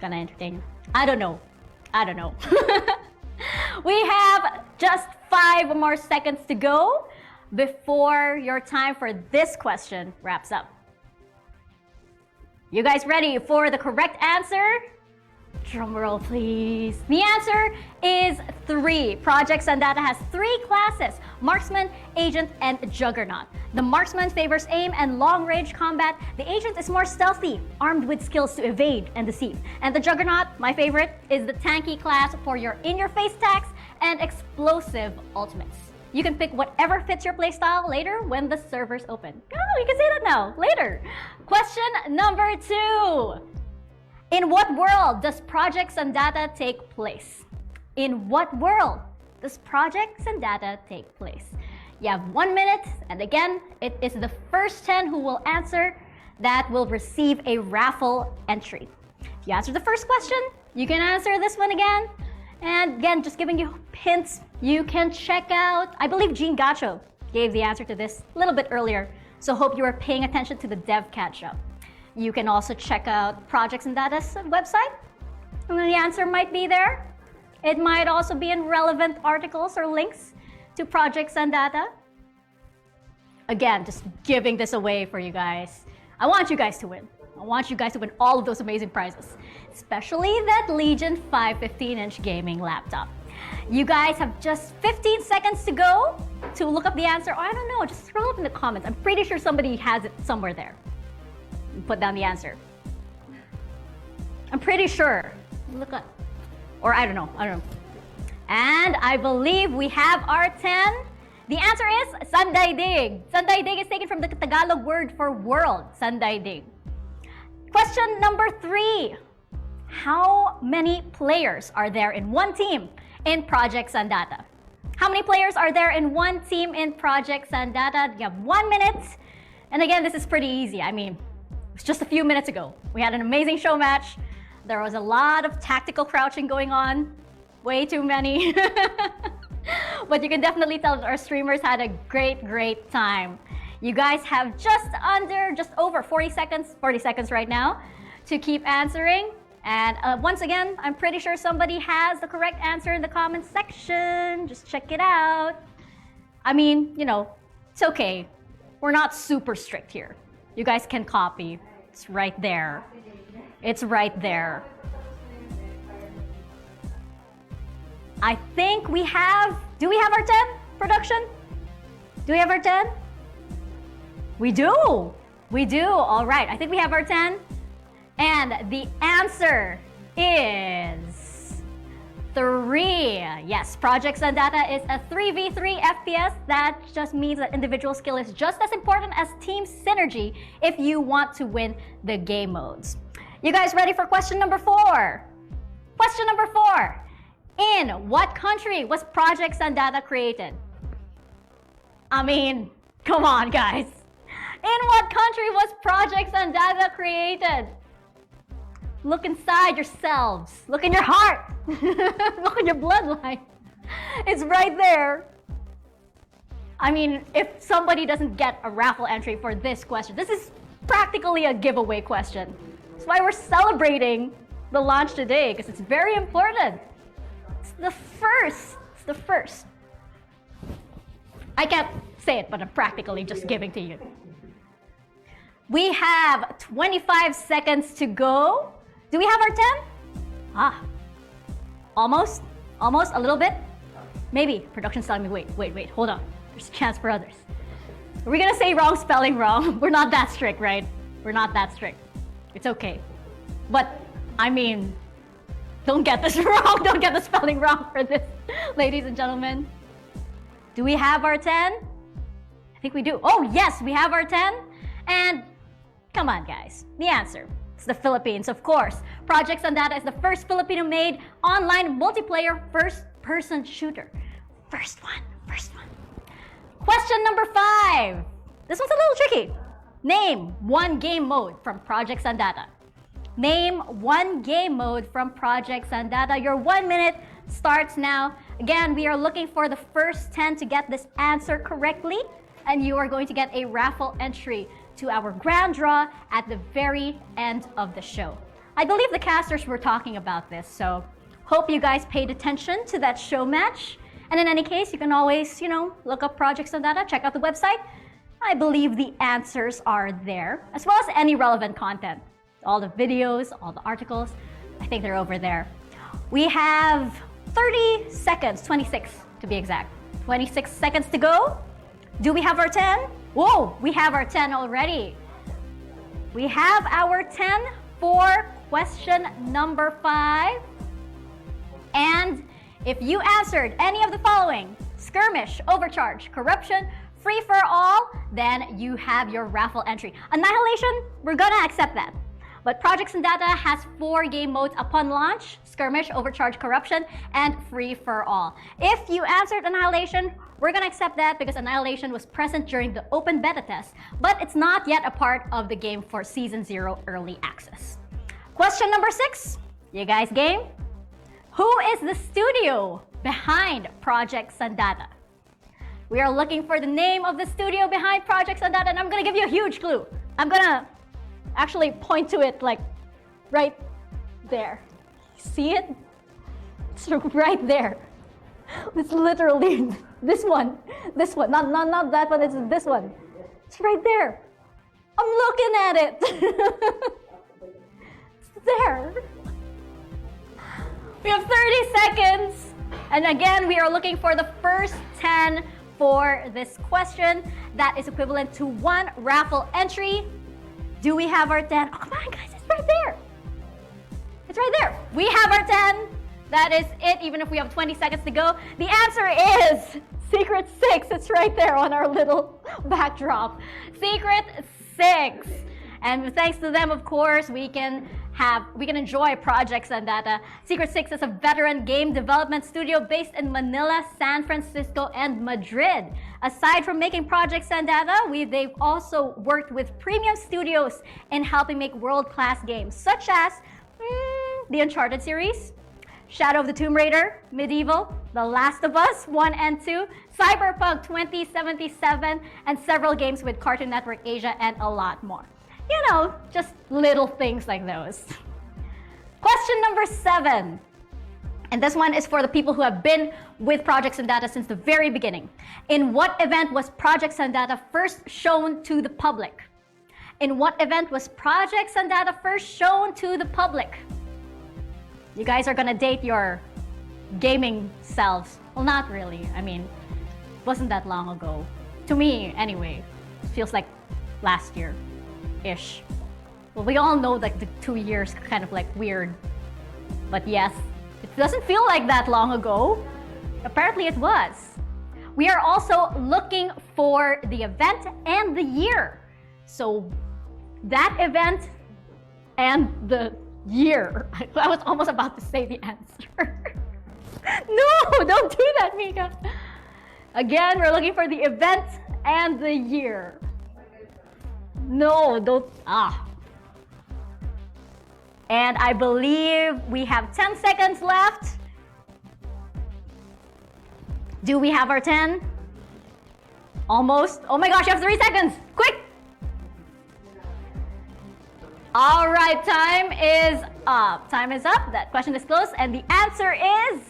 Gonna entertain you. I don't know. We have just 5 more seconds to go before your time for this question wraps up. You guys ready for the correct answer? Drum roll, please. The answer is 3. Project Xandata has 3 classes: Marksman, Agent, and Juggernaut. The Marksman favors aim and long-range combat. The Agent is more stealthy, armed with skills to evade and deceive. And the Juggernaut, my favorite, is the tanky class for your in-your-face attacks and explosive ultimates. You can pick whatever fits your playstyle later when the servers open. Oh, you can say that now, later. Question number 2. In what world does Project Xandata take place? In what world does Project Xandata take place? You have 1 minute, and again, it is the first 10 who will answer that will receive a raffle entry. If you answer the first question, you can answer this one again. And again, just giving you hints, you can check out, I believe Gene Gacho gave the answer to this a little bit earlier, so hope you are paying attention to the dev catch-up. You can also check out Project Xandata's website, and the answer might be there. It might also be in relevant articles or links to Project Xandata. Again, just giving this away for you guys. I want you guys to win. I want you guys to win all of those amazing prizes, especially that Legion 5 15-inch gaming laptop. You guys have just 15 seconds to go to look up the answer. Or I don't know, just scroll up in the comments. I'm pretty sure somebody has it somewhere there. Put down the answer. I'm pretty sure. Look up. Or I don't know. And I believe we have our 10. The answer is Sandaidig. Sandaidig is taken from the Tagalog word for world. Sandaidig. Question number 3. How many players are there in one team in Project Xandata? How many players are there in one team in Project Xandata? You have 1 minute. And again, this is pretty easy. I mean, it was just a few minutes ago. We had an amazing show match. There was a lot of tactical crouching going on. Way too many. But you can definitely tell that our streamers had a great time. You guys have just over 40 seconds right now to keep answering. And once again, I'm pretty sure somebody has the correct answer in the comment section. Just check it out. I mean, it's okay. We're not super strict here. You guys can copy. It's right there. It's right there. I think we have... Do we have our 10, production? Do we have our 10? We do. We do. All right. I think we have our 10. And the answer is 3. Yes, Project Xandata is a 3v3 FPS. That just means that individual skill is just as important as team synergy if you want to win the game modes. You guys ready for question number 4? Question number 4. In what country was Project Xandata created? I mean, come on, guys. In what country was Project Xandata created? Look inside yourselves. Look in your heart. Look in your bloodline. It's right there. I mean, if somebody doesn't get a raffle entry for this question, this is practically a giveaway question. That's why we're celebrating the launch today, because it's very important. It's the first. It's the first. I can't say it, but I'm practically just giving to you. We have 25 seconds to go. Do we have our 10? Almost. Almost, a little bit? Maybe. Production's telling me, wait, hold on. There's a chance for others. Are we gonna say wrong spelling wrong? We're not that strict, right? We're not that strict. It's okay. But, I mean, don't get this wrong. Don't get the spelling wrong for this, ladies and gentlemen. Do we have our 10? I think we do. Oh, yes, we have our 10. And come on, guys. The answer is the Philippines, of course. Project Xandata is the first Filipino-made online multiplayer first-person shooter. First one. Question number 5. This one's a little tricky. Name one game mode from Project Xandata. Name one game mode from Project Xandata. Your 1 minute starts now. Again, we are looking for the first 10 to get this answer correctly, and you are going to get a raffle entry to our grand draw at the very end of the show. I believe the casters were talking about this, so hope you guys paid attention to that show match. And in any case, you can always, look up Project Xandata, check out the website. I believe the answers are there, as well as any relevant content. All the videos, all the articles, I think they're over there. We have 30 seconds, 26 to be exact. 26 seconds to go. Do we have our 10? Whoa, we have our 10 already. We have our 10 for question number 5. And if you answered any of the following, skirmish, overcharge, corruption, free for all, then you have your raffle entry. Annihilation, we're gonna accept that. But Project Xandata has 4 game modes upon launch: skirmish, overcharge, corruption, and free for all. If you answered Annihilation, we're gonna accept that because Annihilation was present during the open beta test, but it's not yet a part of the game for Season 0 early access. Question number 6, you guys game? Who is the studio behind Project Xandata? We are looking for the name of the studio behind Project Xandata, and I'm gonna give you a huge clue. I'm gonna actually point to it like right there. See it? It's right there. It's literally this one. Not that one, it's this one. It's right there. I'm looking at it. It's there. We have 30 seconds. And again, we are looking for the first 10 for this question. That is equivalent to 1 raffle entry. Do we have our 10? Oh, come on, guys, it's right there. It's right there. We have our 10. That is it, even if we have 20 seconds to go. The answer is Secret 6. It's right there on our little backdrop. Secret 6. And thanks to them, of course, we can enjoy Project Xandata. Secret 6 is a veteran game development studio based in Manila, San Francisco, and Madrid. Aside from making Project Xandata, they've also worked with premium studios in helping make world-class games, such as the Uncharted series, Shadow of the Tomb Raider, Medieval, The Last of Us 1 and 2, Cyberpunk 2077, and several games with Cartoon Network Asia, and a lot more. Just little things like those. Question number 7. And this one is for the people who have been with Project Xandata since the very beginning. In what event was Project Xandata first shown to the public? In what event was Project Xandata first shown to the public? You guys are gonna date your gaming selves. Well, not really. I mean, it wasn't that long ago. To me, anyway. It feels like last year-ish. Well, we all know like the 2 years kind of like weird. But yes, it doesn't feel like that long ago. Apparently it was. We are also looking for the event and the year. So that event and the year. I was almost about to say the answer. No, don't do that, Mika. Again, we're looking for the event and the year. No, don't. And I believe we have 10 seconds left. Do we have our 10? Almost. Oh my gosh, you have 3 seconds. Quick. All right, time is up. Time is up. That question is closed. And the answer is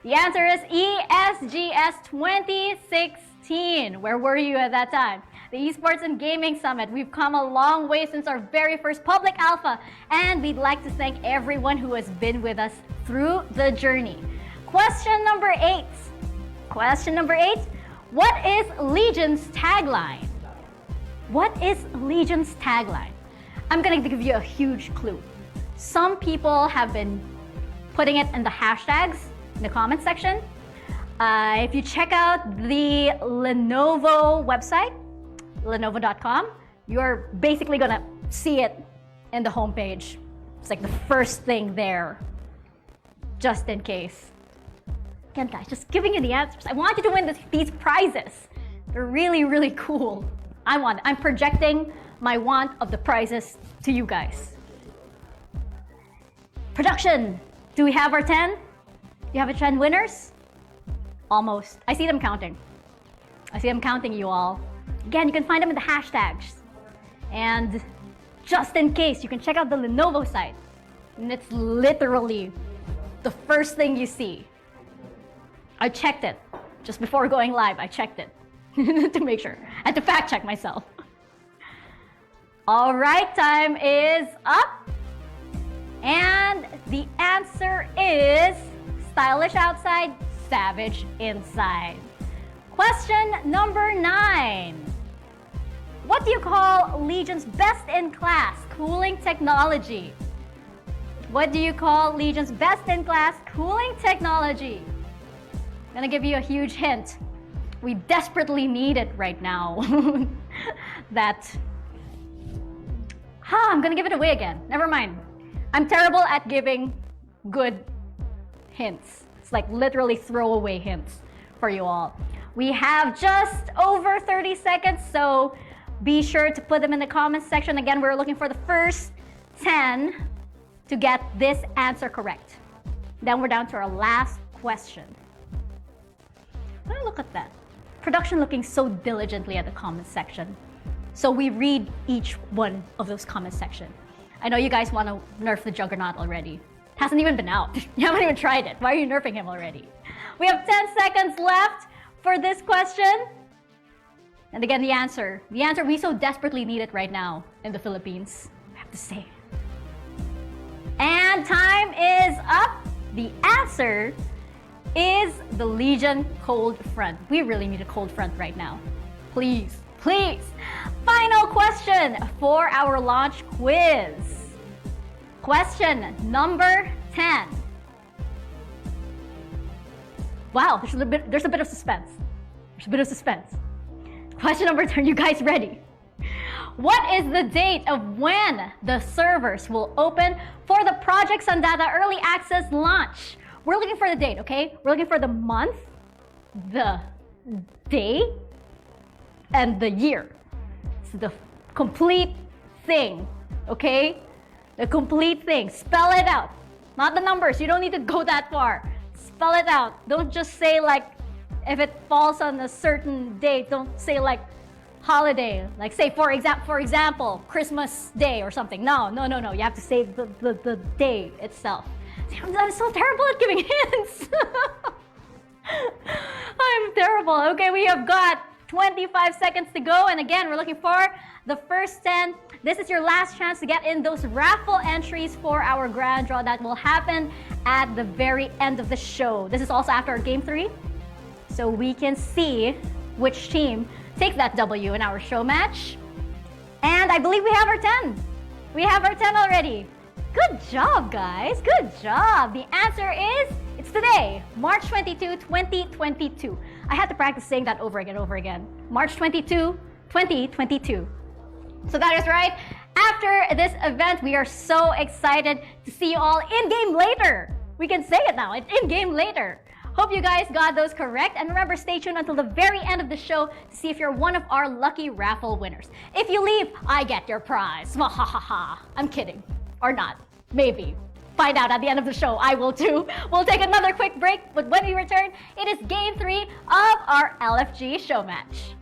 ESGS 2016. Where were you at that time? The Esports and Gaming Summit. We've come a long way since our very first public alpha, and we'd like to thank everyone who has been with us through the journey. Question number 8. Question number 8. What is Legion's tagline? What is Legion's tagline? I'm going to give you a huge clue. Some people have been putting it in the hashtags in the comment section. If you check out the Lenovo website, lenovo.com, you're basically gonna see it in the homepage. It's like the first thing there, just in case. Again, guys, just giving you the answers. I want you to win these prizes. They're really, really cool. I'm projecting my want of the prizes to you guys. Production, do we have our 10? Do you have our 10 winners? Almost. I see them counting. I see them counting, you all. Again, you can find them in the hashtags. And just in case, you can check out the Lenovo site. And it's literally the first thing you see. I checked it. Just before going live, I checked it to make sure. I had to fact check myself. All right, time is up. And the answer is stylish outside, savage inside. Question number 9. What do you call Legion's best-in-class cooling technology? What do you call Legion's best-in-class cooling technology? I'm gonna give you a huge hint. We desperately need it right now. I'm gonna give it away again. Never mind. I'm terrible at giving good hints. It's like literally throwaway hints for you all. We have just over 30 seconds, so be sure to put them in the comments section. Again, we're looking for the first 10 to get this answer correct. Then we're down to our last question. Look at that. Production looking so diligently at the comment section. So we read each one of those comment section. I know you guys want to nerf the Juggernaut already. Hasn't even been out. You haven't even tried it. Why are you nerfing him already? We have 10 seconds left for this question. And again, the answer we so desperately need it right now in the Philippines, I have to say. And time is up. The answer is the Legion Cold Front. We really need a cold front right now. Please, please. Final question for our launch quiz. Question number 10. Wow, there's a bit of suspense. There's a bit of suspense. Question number 10, you guys ready? What is the date of when the servers will open for the Project Xandata Early Access launch? We're looking for the date, okay? We're looking for the month, the day, and the year. It's the complete thing, okay? The complete thing. Spell it out. Not the numbers. You don't need to go that far. Spell it out. Don't just say like, if it falls on a certain date, don't say like holiday. Like say, for example, Christmas Day or something. No. You have to say the day itself. I'm so terrible at giving hints. I'm terrible. Okay, we have got 25 seconds to go. And again, we're looking for the first 10. This is your last chance to get in those raffle entries for our grand draw that will happen at the very end of the show. This is also after our game 3. So we can see which team takes that W in our show match. And I believe we have our 10. We have our 10 already. Good job, guys. Good job. The answer is, it's today, March 22, 2022. I had to practice saying that over again. March 22, 2022. So that is right. After this event, we are so excited to see you all in-game later. We can say it now. It's in-game later. Hope you guys got those correct. And remember, stay tuned until the very end of the show to see if you're one of our lucky raffle winners. If you leave, I get your prize. Mwahaha. I'm kidding. Or not. Maybe. Find out at the end of the show. I will too. We'll take another quick break, but when we return, it is game 3 of our LFG show match.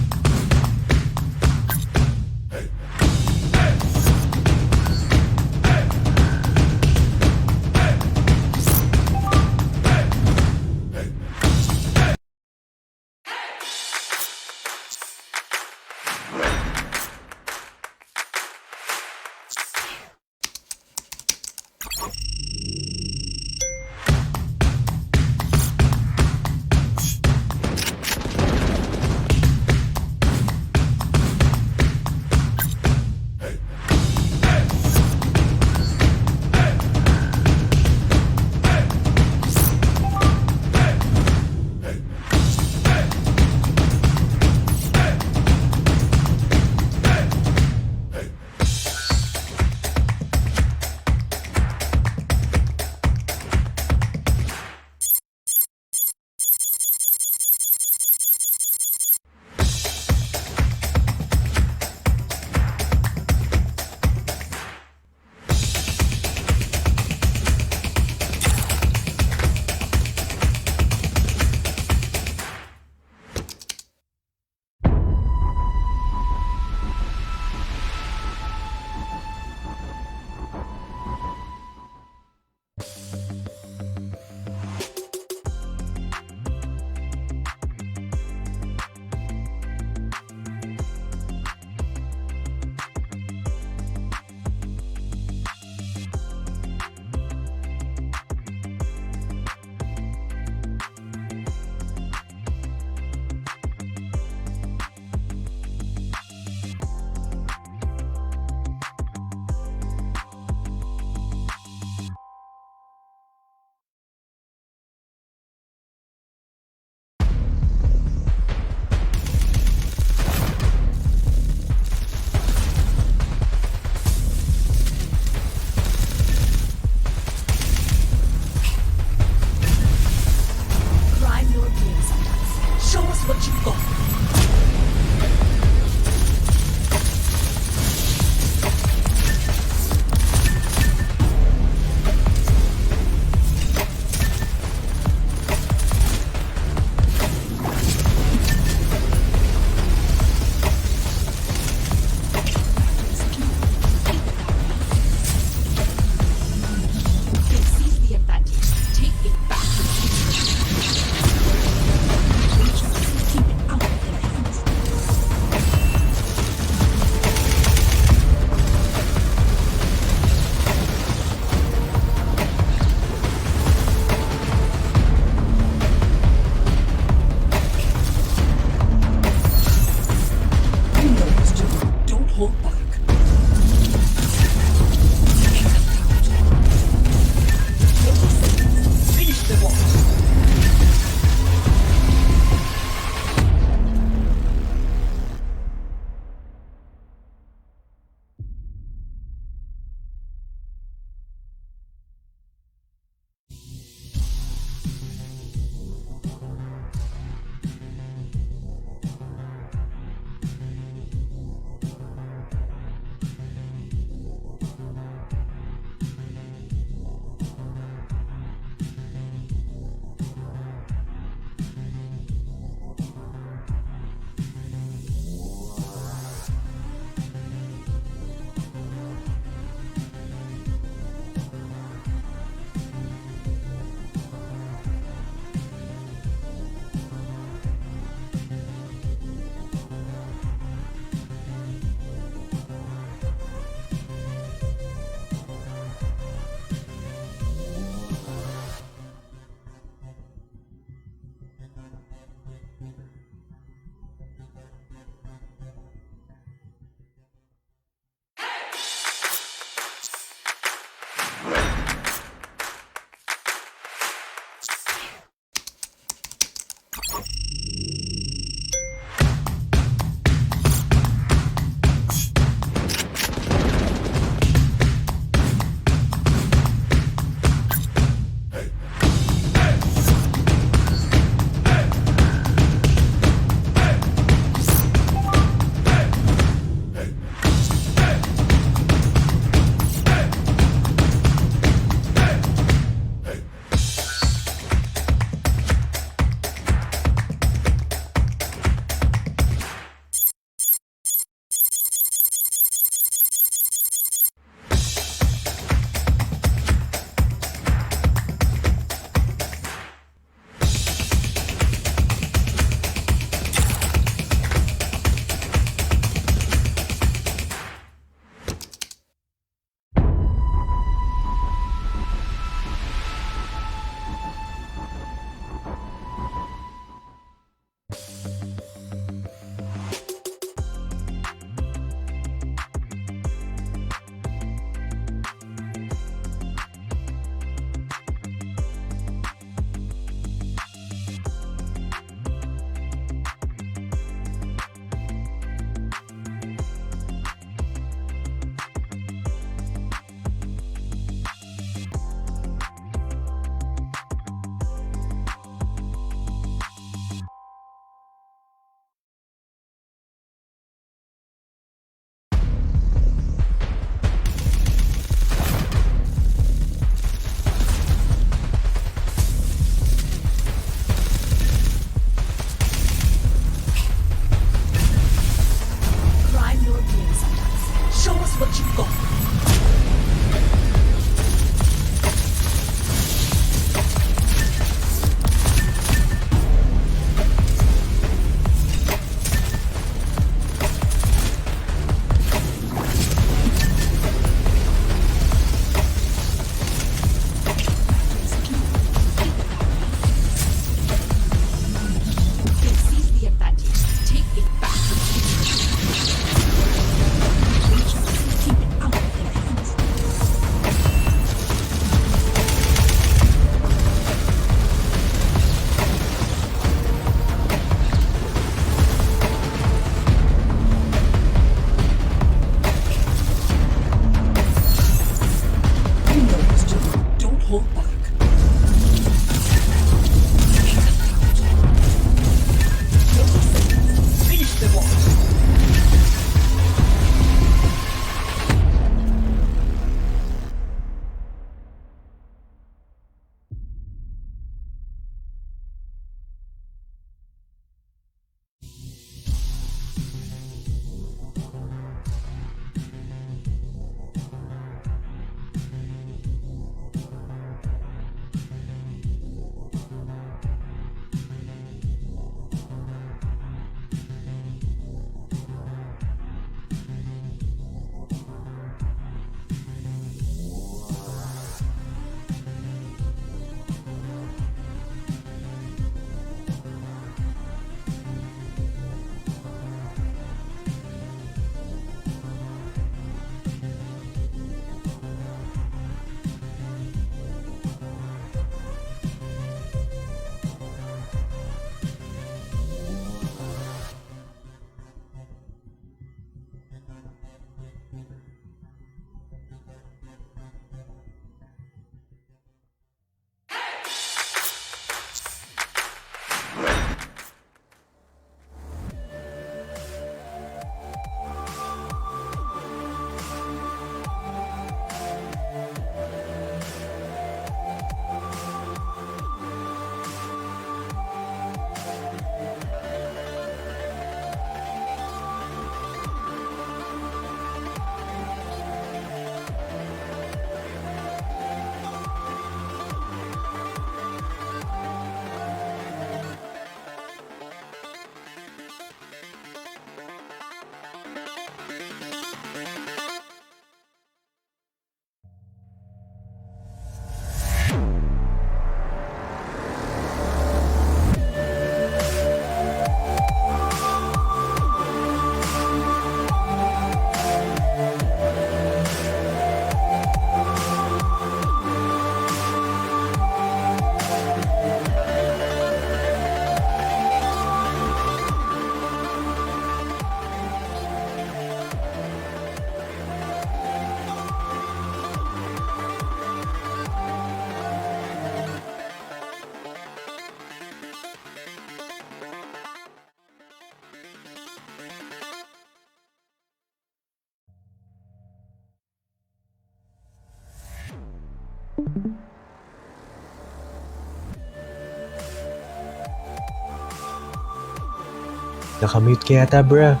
Nakamute ka yata, bruh.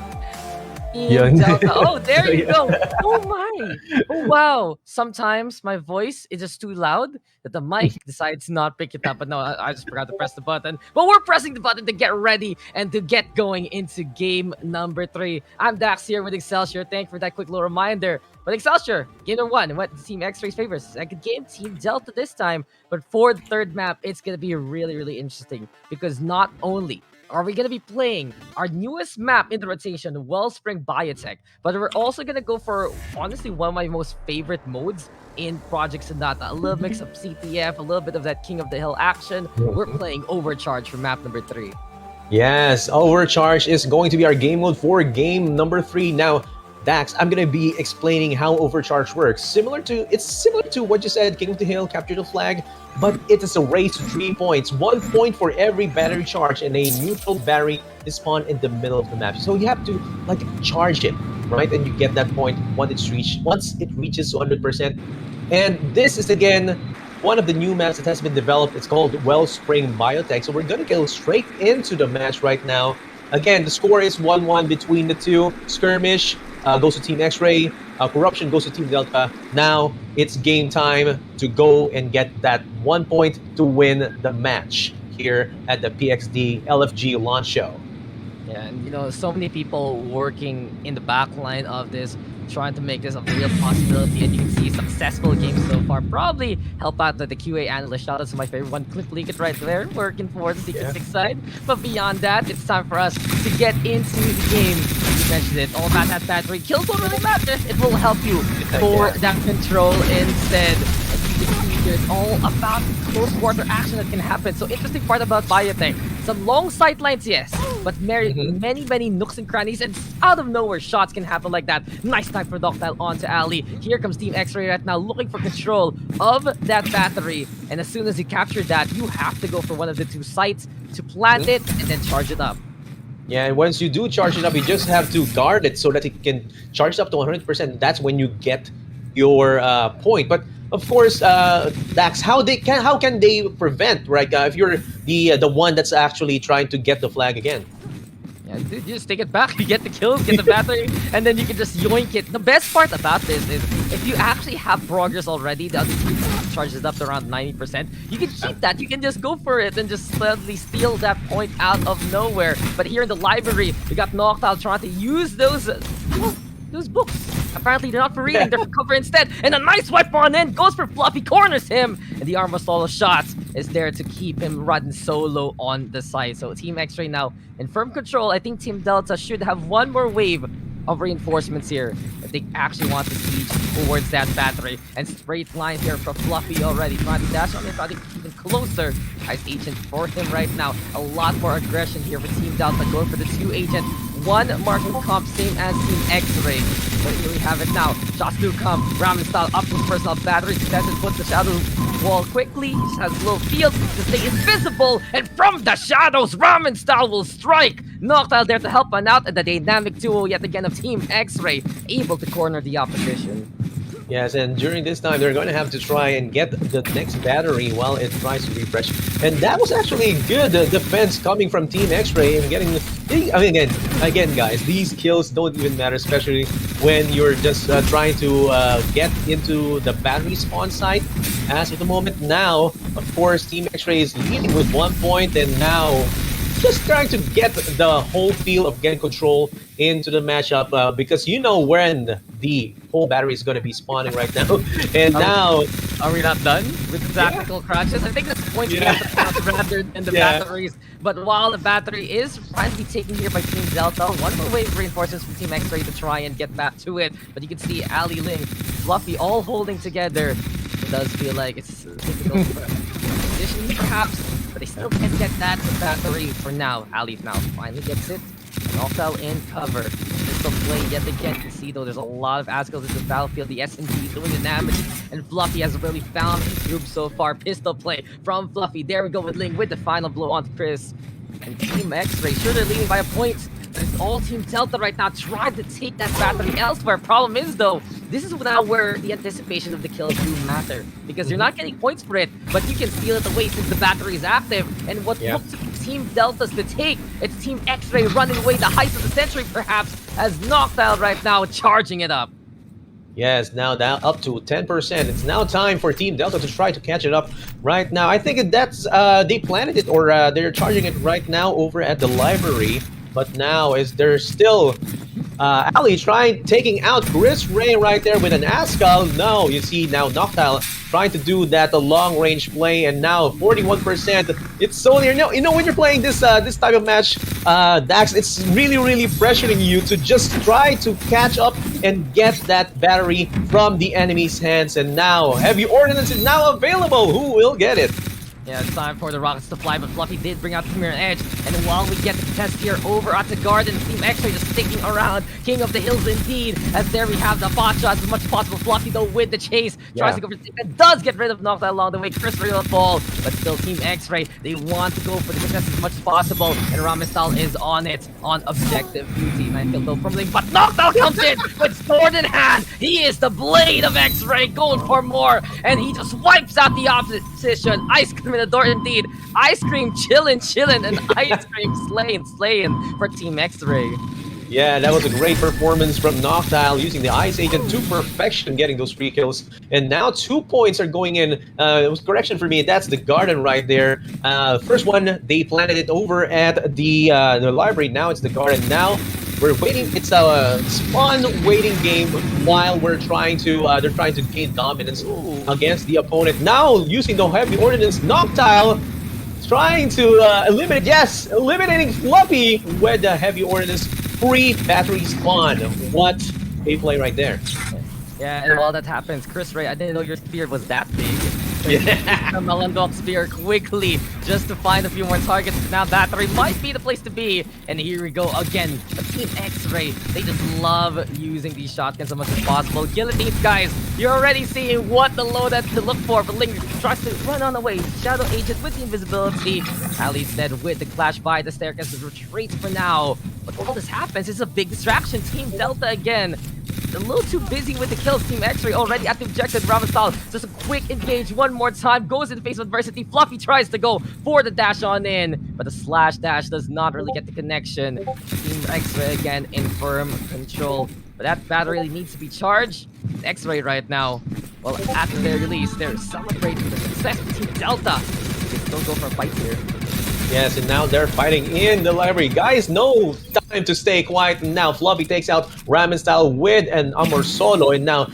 Team Yun. Delta. Oh, there you Yeah. go. Oh my. Oh wow. Sometimes my voice is just too loud that the mic decides to not pick it up. But no, I just forgot to press the button. But we're pressing the button to get ready and to get going into game number 3. I'm Dax here with Excelsior. Thank you for that quick little reminder. But Excelsior, game number 1, what Team X-Ray's favors? Second game, Team Delta this time. But for the third map, it's gonna be really, really interesting because not only are we going to be playing our newest map in the rotation, Wellspring Biotech, but we're also going to go for, honestly, one of my most favorite modes in Project Xandata. A little mix of CTF, a little bit of that King of the Hill action. We're playing Overcharge for map number 3. Yes, Overcharge is going to be our game mode for game number 3. Now, Dax, I'm gonna be explaining how Overcharge works. It's similar to what you said, King of the Hill, capture the flag, but it is a race to 3 points. 1 point for every battery charge, and a neutral battery is spawned in the middle of the map. So you have to like charge it, right? And you get that point once it reaches 100%. And this is again one of the new maps that has been developed. It's called Wellspring Biotech. So we're gonna go straight into the match right now. Again, the score is 1-1 between the two. Skirmish goes to Team X-Ray. Corruption goes to Team Delta. Now it's game time to go and get that 1 point to win the match here at the PXD LFG Launch Show. Yeah, and you know, so many people working in the back line of this, trying to make this a real possibility, and you can see successful games so far. Probably help out the QA analyst. Shout out to my favorite one, Click Leak it right there, working for the Secret 6 side. But beyond that, it's time for us to get into the game. You mentioned it, all about that battery. Kills don't really matter. It will help you for that control instead. It's all about close quarter action that can happen. So interesting part about Biotech. Some long sight lines, yes, but many nooks and crannies, and out of nowhere shots can happen like that. Nice time for Doctile onto Ali. Here comes Team X-Ray right now looking for control of that battery. And as soon as you capture that, you have to go for one of the 2 sites to plant it and then charge it up. Yeah, and once you do charge it up, you just have to guard it so that it can charge up to 100%. That's when you get your point. But of course, Dax, how can they prevent, right? If you're the one that's actually trying to get the flag again. Yeah, you just take it back, you get the kills, get the battery, and then you can just yoink it. The best part about this is if you actually have progress already, the other team charges up to around 90%, you can keep that. You can just go for it and just suddenly steal that point out of nowhere. But here in the library, we got Noctile trying to use those books. Apparently they're not for reading, they're for cover instead. And a nice wipe on in, goes for Fluffy, corners him. And the armor solo shots is there to keep him running solo on the side. So Team X-Ray now in firm control. I think Team Delta should have one more wave of reinforcements here if they actually want to siege towards that battery. And straight line here for Fluffy already. Trying to dash on it, trying to get even closer. Nice agent for him right now. A lot more aggression here for Team Delta. Going for the 2 agent. 1 marking comp, same as Team X-Ray. But here we have it now. Shots do come. Ramen style up with personal battery. Successes puts the shadow wall quickly. Just has a little field to stay invisible. And from the shadows, Ramen style will strike. Noctile there to help one out. And the dynamic duo yet again of Team X-Ray able to corner the opposition. Yes, and during this time, they're going to have to try and get the next battery while it tries to refresh. And that was actually good defense coming from Team X-Ray and getting the... I mean, again, guys, these kills don't even matter, especially when you're just trying to get into the battery spawn site. As of the moment now, of course, Team X-Ray is leading with 1 point, and now just trying to get the whole feel of getting control into the matchup because you know when the whole battery is going to be spawning right now. And now... Are we not done with the tactical crashes? I think that's the point rather than the batteries. But while the battery is finally taken here by Team Delta, one more wave of reinforcements from Team X-Ray to try and get back to it. But you can see Ali, Ling, Fluffy all holding together. It does feel like it's difficult for position perhaps, but they still can't get that battery for now. Ali now finally gets it. Noctile in cover. Pistol play yet again. You can see though there's a lot of Asgals in the battlefield. The SMG doing the damage, and Fluffy has really found his group so far. Pistol play from Fluffy. There we go with Ling with the final blow on Chris. And Team X-Ray, sure they're leading by a point. But it's all Team Delta right now trying to take that battery elsewhere. Problem is though, this is now where the anticipation of the kills do matter. Because you're not getting points for it, but you can feel it away since the battery is active. And what looks to be Team Delta's to take. It's Team X-Ray running away the heist of the century, perhaps, as Noctile right now charging it up. Yes, now down up to 10%. It's now time for Team Delta to try to catch it up right now. I think that's they planted it, or they're charging it right now over at the library. But now is there still Ali taking out Chris Ray right there with an Ascal. No, you see now Noctile trying to do that long range play, and now 41%. It's so near. You know when you're playing this this type of match, Dax, it's really pressuring you to just try to catch up and get that battery from the enemy's hands. And now Heavy Ordnance is now available. Who will get it? Yeah, it's time for the Rockets to fly, but Fluffy did bring out the Mirror Edge. And while we get the contest here over at the Garden, Team X-Ray just sticking around. King of the Hills indeed, as there we have the bot shots as much as possible. Fluffy though with the chase, tries to go for the and does get rid of Noctile along the way. Chris Ray will fall, but still Team X-Ray, they want to go for the contest as much as possible. And Ramistal is on it, on objective duty. And I feel no problem, but Noctile comes in with sword in hand. He is the blade of X-Ray, going for more, and he just wipes out the opposition. Ice Cream in the door indeed. Ice Cream chillin', and Ice Cream slaying for Team X-Ray. Yeah, that was a great performance from Noctile, using the Ice Agent to perfection, getting those free kills. And now 2 points are going in. It was correction for me. That's the Garden right there. First one, they planted it over at the library. Now it's the Garden. Now we're waiting. It's a spawn waiting game while we're trying to they're trying to gain dominance against the opponent. Now using the Heavy Ordnance, Noctile trying to eliminating Fluffy with the Heavy Ordnance free battery spawn. What a play right there. Yeah, and while that happens, Chris Ray, I didn't know your spear was that big. Yeah. The Melondok spear quickly just to find a few more targets. Now battery might be the place to be. And here we go again. The Team X-Ray, they just love using these shotguns as much as possible. Guillotines, guys, you're already seeing what the loadout to look for. But Ling tries to run on away. Shadow Agent with the invisibility. Ali said with the clash by the staircase retreats for now. But all this happens is a big distraction. Team Delta again. A little too busy with the kills. Team X-Ray already at the objective. Raffle just a quick engage one more time. Goes in the face of adversity. Fluffy tries to go for the dash on in, but the slash dash does not really get the connection. Team X-Ray again in firm control. But that battery needs to be charged. X-Ray right now, well, after their release, they're celebrating the success of Team Delta. They still go for a fight here. Yes, and now they're fighting in the library. Guys, no time to stay quiet. And now Fluffy takes out Ramen Style with an Amor Solo. And now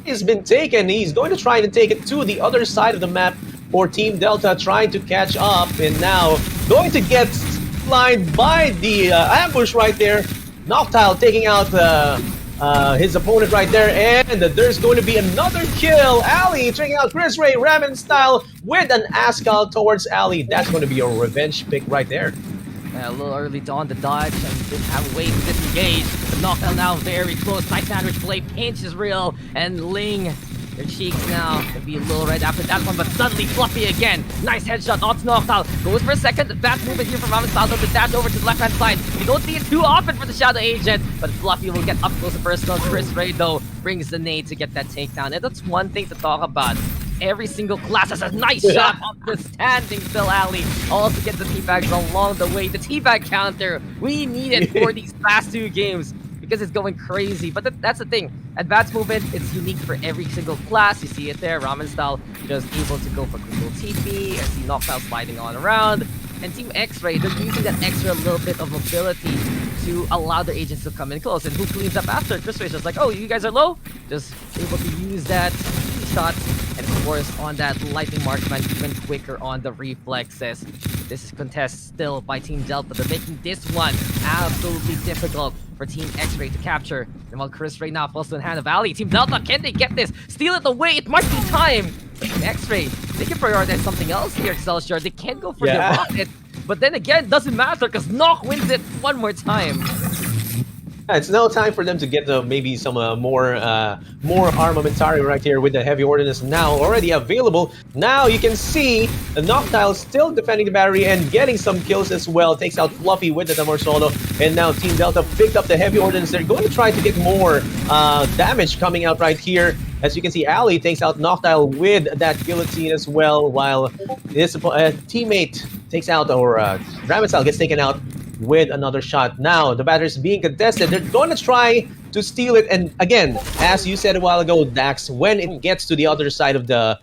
he's been taken. He's going to try to take it to the other side of the map for Team Delta, trying to catch up. And now going to get blind by the ambush right there. Noctile taking out his opponent right there, and there's going to be another kill. Ali taking out Chris Ray, Ramen Style with an Ascal towards Ali. That's going to be a revenge pick right there. A little early on the dodge and didn't have a way to disengage. The Noctile now very close. Nice sandwich play. Pinch is real, and Ling. Their cheeks now can be a little red after that one, but suddenly Fluffy again. Nice headshot onto Noctile. Goes for a second. Bad movement here from Ramen Style to dash over to the left-hand side. You don't see it too often for the Shadow Agent, but Fluffy will get up close and personal. Chris Ray, though, brings the nade to get that takedown. And that's one thing to talk about. Every single class has a nice shot off the standing still alley. Also gets the teabags along the way. The teabag counter, we need it for these past two games, because it's going crazy. But that's the thing. Advanced movement, it's unique for every single class. You see it there. Ramen Style just able to go for critical TP. I see Noctile sliding on around. And Team X-Ray, they're using that extra little bit of mobility to allow their agents to come in close. And who cleans up after? Chris Ray's just like, oh, you guys are low? Just able to use that shot. And of course, on that lightning marksman, even quicker on the reflexes. This is contest still by Team Delta. They're making this one absolutely difficult for Team X-Ray to capture. And while Chris Ray now falls to the hand of Ali, Team Delta, can they get this? Steal it away, it might be time. But Team X-Ray, they can prioritize something else here, Excelsior. They can't go for the rocket. But then again, it doesn't matter because Nock wins it one more time. It's now time for them to get maybe some more armamentary right here with the Heavy Ordnance now already available. Now you can see the Noctile still defending the battery and getting some kills as well. Takes out Fluffy with the Damar Solo, and now Team Delta picked up the Heavy Ordnance. They're going to try to get more damage coming out right here. As you can see, Ali takes out Noctile with that guillotine as well, while his teammate takes out, or Ramazal gets taken out with another shot. Now the batter is being contested. They're going to try to steal it, and again, as you said a while ago, Dax, when it gets to the other side of the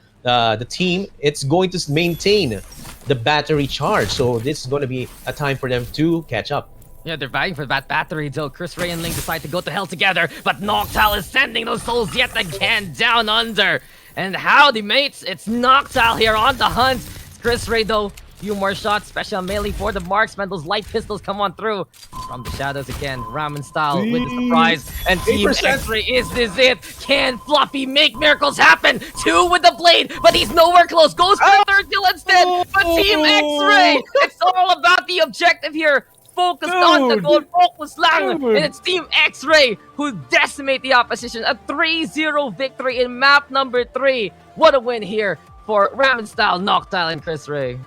team, it's going to maintain the battery charge. So this is going to be a time for them to catch up. Yeah, they're vying for that battery until Chris Ray and Ling decide to go to hell together, but Noctile is sending those souls yet again down under. And howdy, mates, it's Noctile here on the hunt. It's Chris Ray, though. Few more shots, special melee for the marksman. Those light pistols come on through. From the shadows again, Ramen style with the surprise. And Team 8%. X-Ray, is this it? Can Fluffy make miracles happen? 2 with the blade, but he's nowhere close. Goes for the third kill instead. But Team X-Ray, it's all about the objective here. Focused on the goal, focus lang. And it's Team X-Ray who decimate the opposition. A 3-0 victory in map number 3. What a win here for Ramen style, Noctile, and Chris Ray.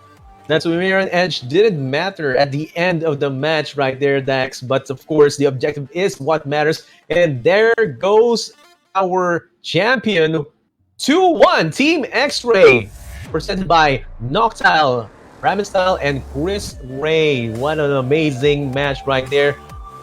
That's what Mirror and Edge didn't matter at the end of the match right there, Dax. But of course, the objective is what matters. And there goes our champion, 2-1, Team X-Ray, presented by Noctile, Ramen Style, and Chris Ray. What an amazing match right there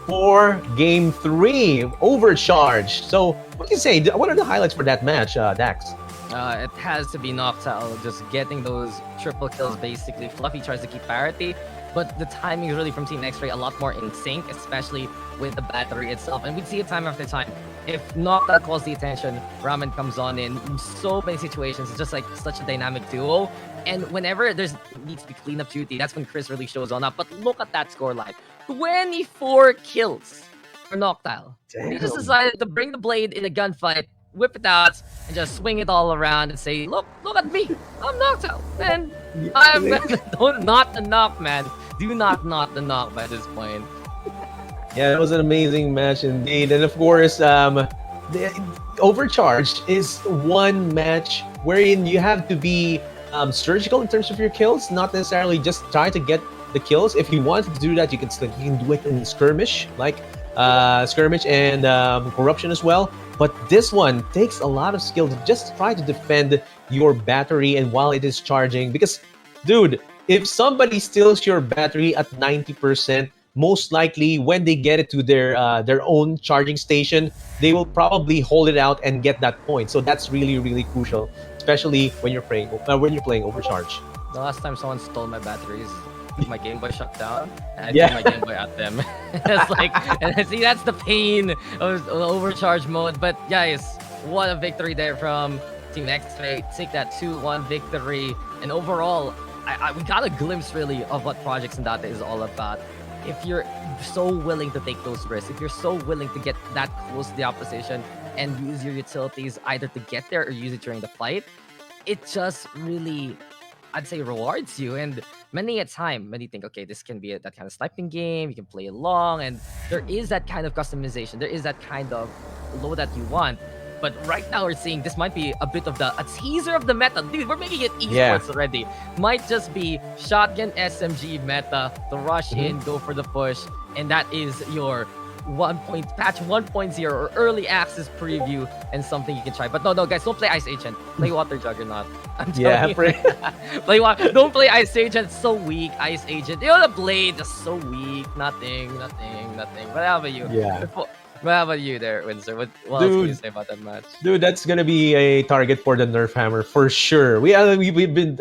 for Game 3, Overcharge. So, what can you say? What are the highlights for that match, Dax? It has to be Noctile just getting those triple kills basically. Fluffy tries to keep parity, but the timing is really from Team X-Ray a lot more in sync, especially with the battery itself. And we'd see it time after time. If Noctile calls the attention, Ramen comes on in so many situations. It's just like such a dynamic duo. And whenever there's needs to be cleanup duty, that's when Chris really shows on up. But look at that scoreline. 24 kills for Noctile. He just decided to bring the blade in a gunfight, whip it out, and just swing it all around and say, look at me, I'm Noctile, and I'm don't not the knock, man. Do not the knock by this point. Yeah, it was an amazing match indeed. And of course, the Overcharged is one match wherein you have to be surgical in terms of your kills, not necessarily just try to get the kills. If you want to do that, you can do it in skirmish, like skirmish and corruption as well. But this one takes a lot of skill to just try to defend your battery and while it is charging. Because, dude, if somebody steals your battery at 90%, most likely when they get it to their own charging station, they will probably hold it out and get that point. So that's really, really crucial, especially when you're playing Overcharge. The last time someone stole my batteries, my Game Boy shut down, and I threw my Game Boy at them. It's like, and see, that's the pain of Overcharge mode. But guys, what a victory there from Team X-Ray. Take that 2-1 victory, and overall, we got a glimpse really of what Project Xandata is all about. If you're so willing to take those risks, if you're so willing to get that close to the opposition and use your utilities either to get there or use it during the fight, it just really, I'd say, rewards you. And many a time, many think, okay, this can be that kind of sniping game, you can play along, and there is that kind of customization, there is that kind of load that you want. But right now we're seeing this might be a bit of a teaser of the meta. Dude, we're making it esports already. Might just be shotgun SMG meta, the rush in, go for the push, and that is your patch 1.0 or early access preview and something you can try. But no, guys, don't play Ice Agent. Play Water Juggernaut. I'm telling you. Don't play Ice Agent. It's so weak. Ice Agent. The blade is so weak. Nothing. But how about you? Yeah. What about you there, Winsor? What else can you say about that match? Dude, that's gonna be a target for the Nerf Hammer for sure. We've been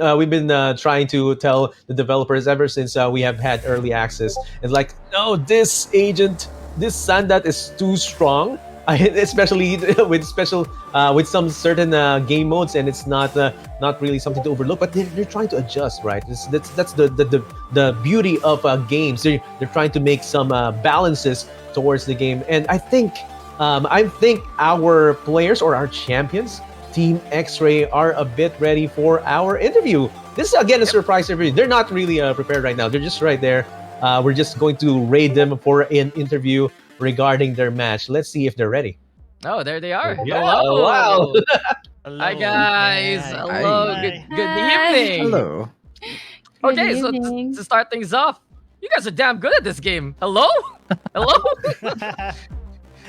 trying to tell the developers ever since we have had early access. It's like, no, this Xandat is too strong, especially with some certain game modes, and it's not really something to overlook. But they're trying to adjust, right? That's the beauty of games. They're trying to make some balances towards the game, and I think our players or our champions, Team X-Ray, are a bit ready for our interview. This is again a surprise interview. They're not really prepared right now. They're just right there. We're just going to raid them for an interview regarding their match. Let's see if they're ready. Oh, there they are. Yeah. Hello. Wow. Hello. Hi guys. Hi. Hello. Hi. Good evening. Hello. Okay, so Good evening. to start things off, you guys are damn good at this game. Hello?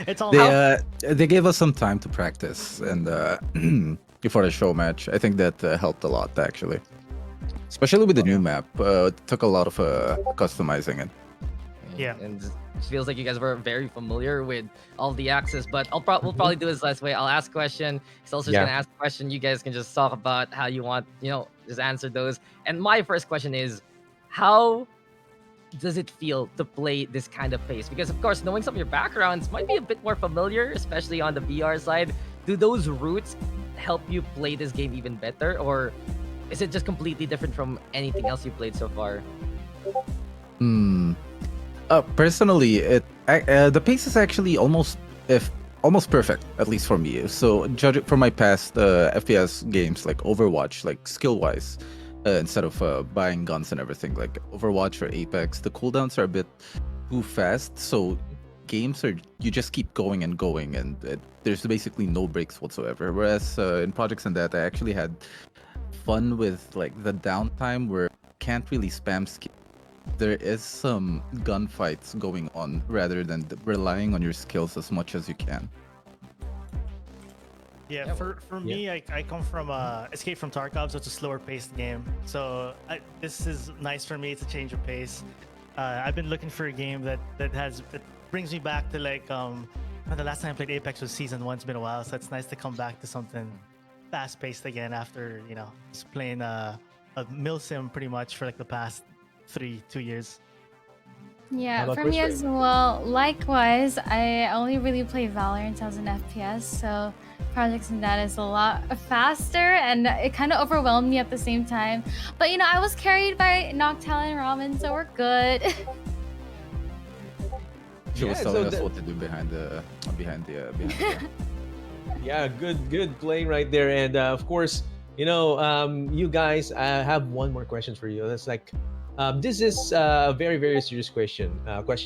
It's all They gave us some time to practice and before the show match. I think that helped a lot actually. especially with the new map. It took a lot of customizing it. Yeah. And it feels like you guys were very familiar with all the access, but we'll probably do this last way. I'll ask a question. He's just gonna ask a question. You guys can just talk about how you want, just answer those. And my first question is, how does it feel to play this kind of pace? Because of course, knowing some of your backgrounds might be a bit more familiar, especially on the VR side. Do those roots help you play this game even better, or is it just completely different from anything else you played so far? Personally, the pace is actually almost perfect, at least for me. So judging from my past FPS games like Overwatch, like skill-wise, instead of buying guns and everything, like Overwatch or Apex, the cooldowns are a bit too fast. So games you just keep going and going, and there's basically no breaks whatsoever. Whereas in Project Xandat, I actually had fun with like the downtime where you can't really spam skill. There is some gunfights going on rather than relying on your skills as much as you can. Yeah, for me, I come from Escape from Tarkov, so it's a slower paced game. So this is nice for me. It's a change of pace. I've been looking for a game that brings me back to like the last time I played Apex was Season 1. It's been a while, so it's nice to come back to something fast paced again after just playing a milsim pretty much for like the past 2 years. Yeah, about for Chris me Ray? as well. Likewise, I only really play Valorant as an FPS, so Projects and that is a lot faster, and it kind of overwhelmed me at the same time. But I was carried by Noctal and Ramen, so we're good. She was Yeah, telling so us the- what to do behind the. Yeah, good playing right there. And of course, you guys, I have one more question for you. That's like, this is a very, very serious question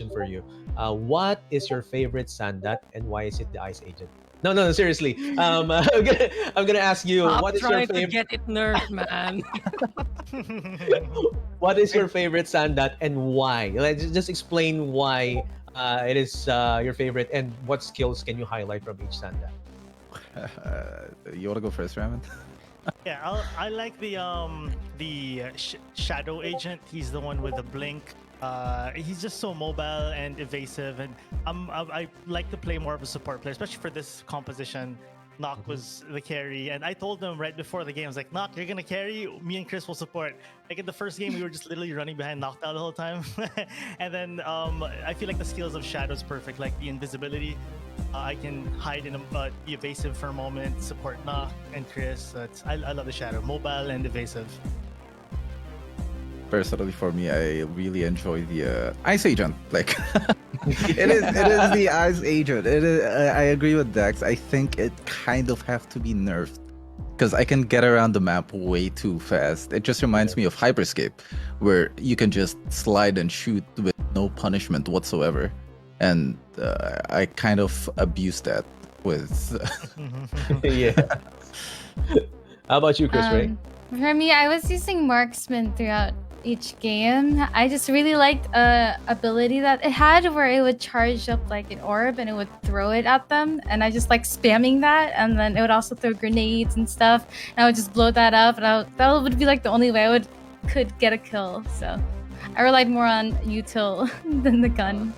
for you. What is your favorite Xandat, and why is it the Ice Agent? No, seriously. I'm gonna ask you, Stop what is your trying to favorite? get it nerfed, man. What is your favorite Xandat and why? Like, just explain why it is your favorite, and what skills can you highlight from each Xandat? You wanna go first, Ramen? Yeah, I like the Shadow Agent. He's the one with the blink. He's just so mobile and evasive, and I like to play more of a support player, especially for this composition. Nock was the carry, and I told him right before the game, I was like, Nock, you're gonna carry, me and Chris will support. Like in the first game, we were just literally running behind Noctowl the whole time. And then I feel like the skills of Shadow is perfect, like the invisibility. I can hide in be evasive for a moment, support Nock and Chris. I love the Shadow, mobile and evasive. Personally, for me, I really enjoy the Ice Agent. Like, it is the Ice Agent. It is. I agree with Dex. I think it kind of have to be nerfed because I can get around the map way too fast. It just reminds me of Hyperscape, where you can just slide and shoot with no punishment whatsoever, and I kind of abuse that with. Yeah. How about you, Chris Ray? For me, I was using Marksman throughout each game. I just really liked ability that it had where it would charge up like an orb and it would throw it at them, and I just like spamming that, and then it would also throw grenades and stuff, and I would just blow that up, and that would be like the only way I could get a kill. So I relied more on util than the gun.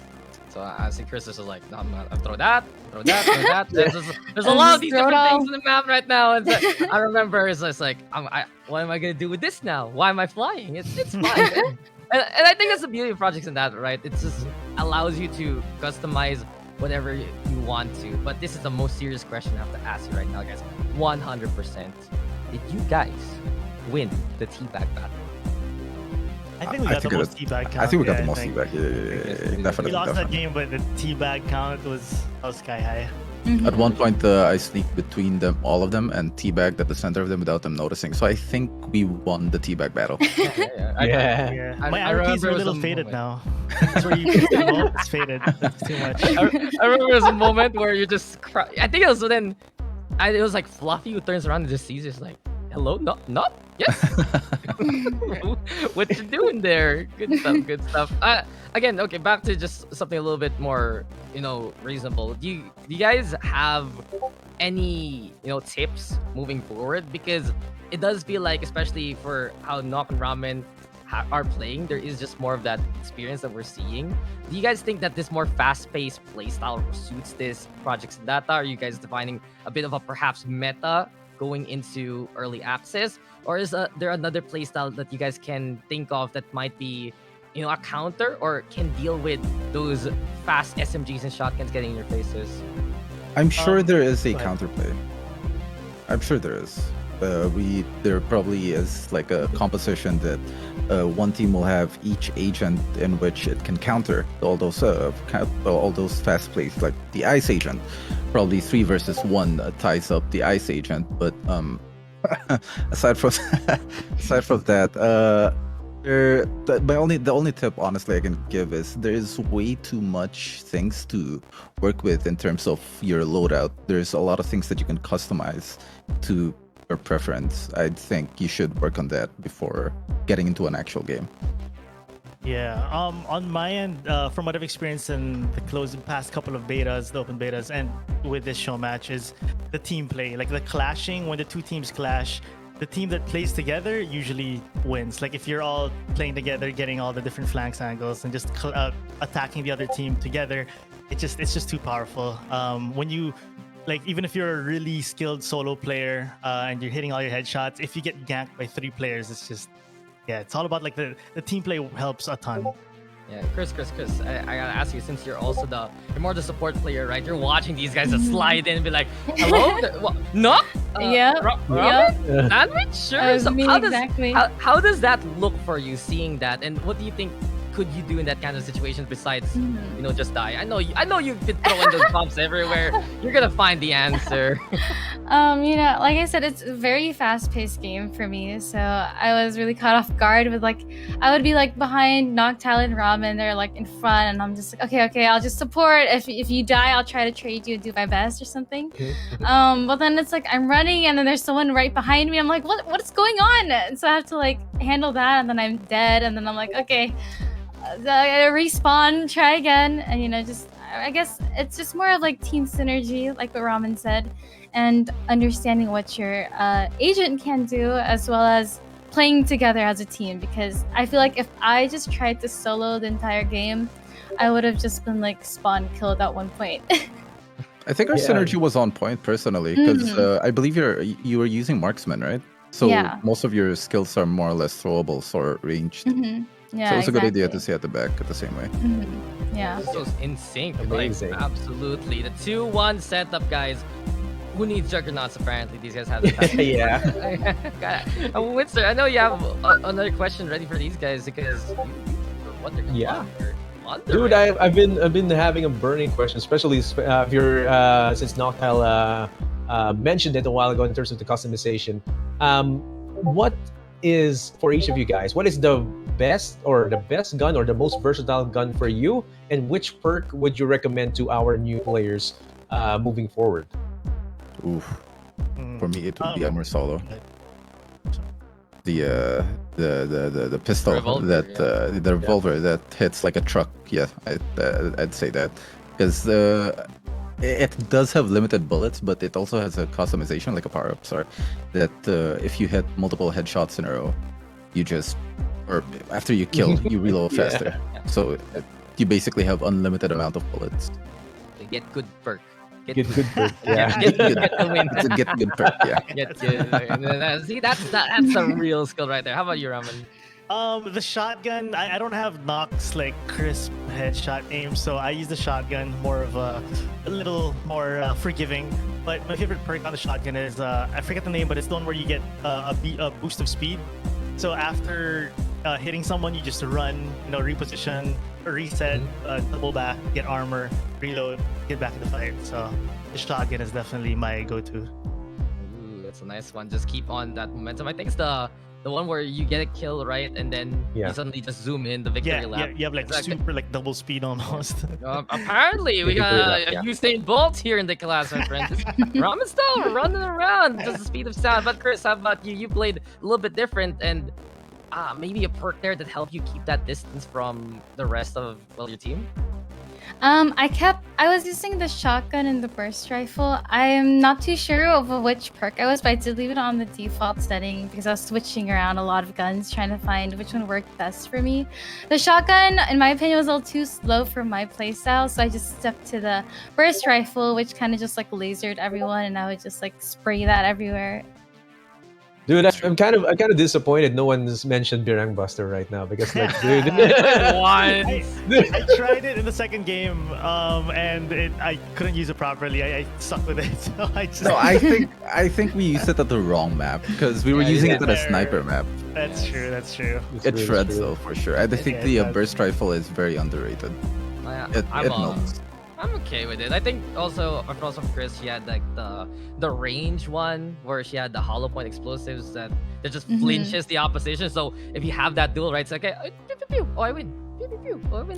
So I see Chris is just like, no, I'm throw that. There's a lot of these throw it different all. things on the map right now. And so, I remember it's just like, what am I gonna do with this now? Why am I flying? It's fine. and I think that's the beauty of projects in that, right? It just allows you to customize whatever you want to. But this is the most serious question I have to ask you right now, guys. 100%. Did you guys win the teabag battle? I think we got the most teabag count. I think we got the yeah, most I think. teabag. Yeah, definitely. We lost that definitely. game, but the teabag count was sky high. At one point, I sneaked between them, all of them, and teabagged at the center of them without them noticing. So I think we won the teabag battle. Yeah. Yeah. I My remember RPs are a it was little a faded moment. now. That's where you get the remote. It's faded. That's too much. I remember there was a moment where you just I think it was then it was like Fluffy who turns around and just sees it, like, Hello? Not? Yes. What you doing there? Good stuff. Good stuff. Again, okay. Back to just something a little bit more, reasonable. Do you guys have any, tips moving forward? Because it does feel like, especially for how Knock and Ramen are playing, there is just more of that experience that we're seeing. Do you guys think that this more fast-paced playstyle suits this Project Xandata? Are you guys defining a bit of a perhaps meta going into early access, or is there another playstyle that you guys can think of that might be, a counter or can deal with those fast SMGs and shotguns getting in your faces? I'm sure there is a go ahead. counterplay. I'm sure there is. There probably is like a composition that one team will have each agent in which it can counter all those fast plays, like the ice agent. Probably 3 versus 1 ties up the ice agent. But aside from that, the only tip honestly I can give is there is way too much things to work with in terms of your loadout. There's a lot of things that you can customize to your preference. I think you should work on that before getting into an actual game. Yeah. On my end, from what I've experienced in the past couple of betas, the open betas, and with this show match, is the team play, like the clashing. When the two teams clash, the team that plays together usually wins. Like if you're all playing together, getting all the different flanks angles, and just attacking the other team together, it's just too powerful. When you even if you're a really skilled solo player and you're hitting all your headshots, if you get ganked by 3 players, it's just it's all about like the team play helps a ton. Yeah, Chris, I gotta ask you, since you're more the support player, right? You're watching these guys just slide in and be like, hello? What? No? Ramen? Sandwich? Sure. So exactly. how does that look for you, seeing that? And what do you think could you do in that kind of situation besides, just die? I know you've been throwing those bombs everywhere. You're gonna find the answer. Like I said, it's a very fast-paced game for me. So I was really caught off guard with I would be behind Noctile and Ramen. They're in front, and I'm just like, okay, I'll just support. If you die, I'll try to trade you and do my best or something. But then it's I'm running, and then there's someone right behind me. I'm like, what's going on? And so I have to handle that, and then I'm dead, and then I'm like, okay. I gotta respawn, try again, and I guess it's just more of team synergy, like what Ramen said, and understanding what your agent can do, as well as playing together as a team. Because I feel like if I just tried to solo the entire game, I would have just been spawn killed at one point. I think our synergy was on point personally, because I believe you were using marksman, right? So most of your skills are more or less throwables or ranged. Yeah, so it's a good idea to stay at the back at the same way. Yeah. This was in sync. Amazing. Absolutely. The 2-1 setup, guys. Who needs juggernauts? Apparently, these guys have the Yeah. Winston, I know you have another question ready for these guys because Dude, I've been having a burning question, especially if you're since Noctile mentioned it a while ago in terms of the customization. What is, for each of you guys, what is the best gun or the most versatile gun for you, and which perk would you recommend to our new players moving forward? Oof. For me, it would be Armor Solo. The pistol Revolver, the revolver that hits like a truck. Yeah, I'd say that, because it does have limited bullets, but it also has a customization, like a power-up, that if you hit multiple headshots in a row, or after you kill, you reload faster. So you basically have unlimited amount of bullets. Get good perk. Get good perk. Yeah. Get the win. It's a get good perk. Yeah. Get good. See, that's a real skill right there. How about you, Ramen? The shotgun, I don't have Nox crisp headshot aim, so I use the shotgun, more of a little more forgiving. But my favorite perk on the shotgun is I forget the name, but it's the one where you get a boost of speed. So after hitting someone, you just run, reposition, reset, double back, get armor, reload, get back in the fight. So the shotgun is definitely my go-to. Ooh, that's a nice one. Just keep on that momentum. I think it's the The one where you get a kill, right? And then Yeah. you suddenly just zoom in the victory lap. You have like Exactly. super like double speed almost. Apparently, we Victory got lap, a yeah. Usain Bolt here in the class, my friend. Just ramen style, running around, just the speed of sound. But Chris, how about you? You played a little bit different, and maybe a perk there that helped you keep that distance from the rest of your team. I was using the shotgun and the burst rifle. I am not too sure of which perk I was, but I did leave it on the default setting because I was switching around a lot of guns trying to find which one worked best for me. The shotgun, in my opinion, was a little too slow for my playstyle, so I just stuck to the burst rifle, which kind of just like lasered everyone, and I would just like spray that everywhere. Dude, I'm kind of disappointed no one's mentioned Birang Buster right now because like, dude. I tried it in the second game, and I couldn't use it properly. I sucked with it, so I just. No, I think we used it at the wrong map because we were Yeah, using yeah. it at a sniper map. That's true. That's true. It's It really shreds true. though for sure. I think Yeah, the it does. burst rifle is very underrated. It melts. I'm okay with it. I think also across from Chris, she had like the range one where she had the hollow point explosives that just Mhm. flinches the opposition. So if you have that duel, right, it's like, okay, pew, pew, pew. Oh, I win. Pew, pew, pew. Oh, I win.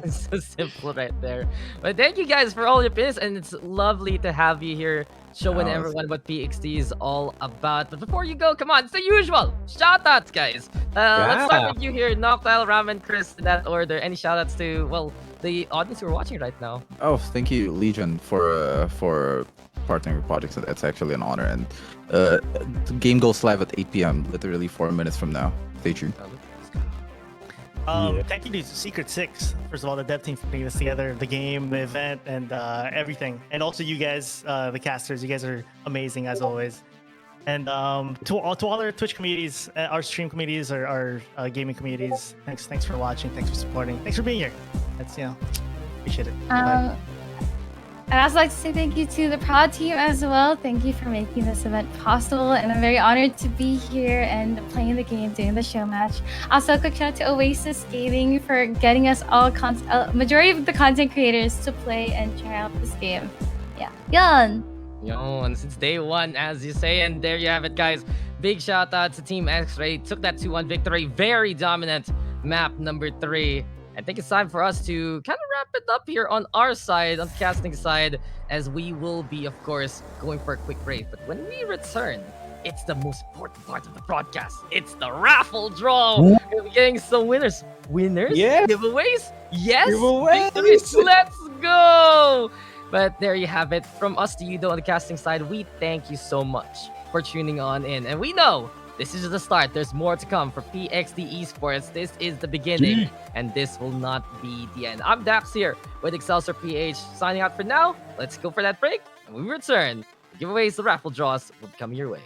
It's so simple right there. But thank you guys for all your opinions, and it's lovely to have you here showing Oh, everyone what PXT is all about. But before you go, come on, it's the usual. Shout outs, guys. Let's start Yeah. with you here, Noctile, Ramen, Chris, in that order. Any shout outs to, well, the audience who are watching right now? Oh, thank you, Legion, for partnering with projects. That's actually an honor. And the game goes live at 8 p.m. literally 4 minutes from now. Stay tuned. Yeah. Thank you to Secret Six, first of all, the dev team for putting this together, the game, the event, and everything. And also you guys, the casters, you guys are amazing as always. And to all our Twitch communities, our stream communities, our gaming communities, thanks for watching, thanks for supporting, thanks for being here. That's appreciate it. Bye. I'd also like to say thank you to the prod team as well. Thank you for making this event possible, and I'm very honored to be here and playing the game, doing the show match. Also, a quick shout out to Oasis Gaming for getting us all majority of the content creators to play and try out this game. Yeah, yun. Yon, since day one, as you say, and there you have it, guys. Big shout out to Team X-Ray. Took that 2-1 victory. Very dominant map number 3. I think it's time for us to kind of wrap it up here on our side, on the casting side, as we will be, of course, going for a quick break. But when we return, it's the most important part of the broadcast. It's the raffle draw. We'll be getting some winners. Winners? Yeah. Giveaways? Yes. Giveaways. Victories. Let's go. But there you have it. From us to you, though, on the casting side, we thank you so much for tuning on in. And we know this is just the start. There's more to come for PXD Esports. This is the beginning, and this will not be the end. I'm Dax here with Excelsior PH, signing out for now. Let's go for that break, and when we return, the giveaways, the raffle draws will be coming your way.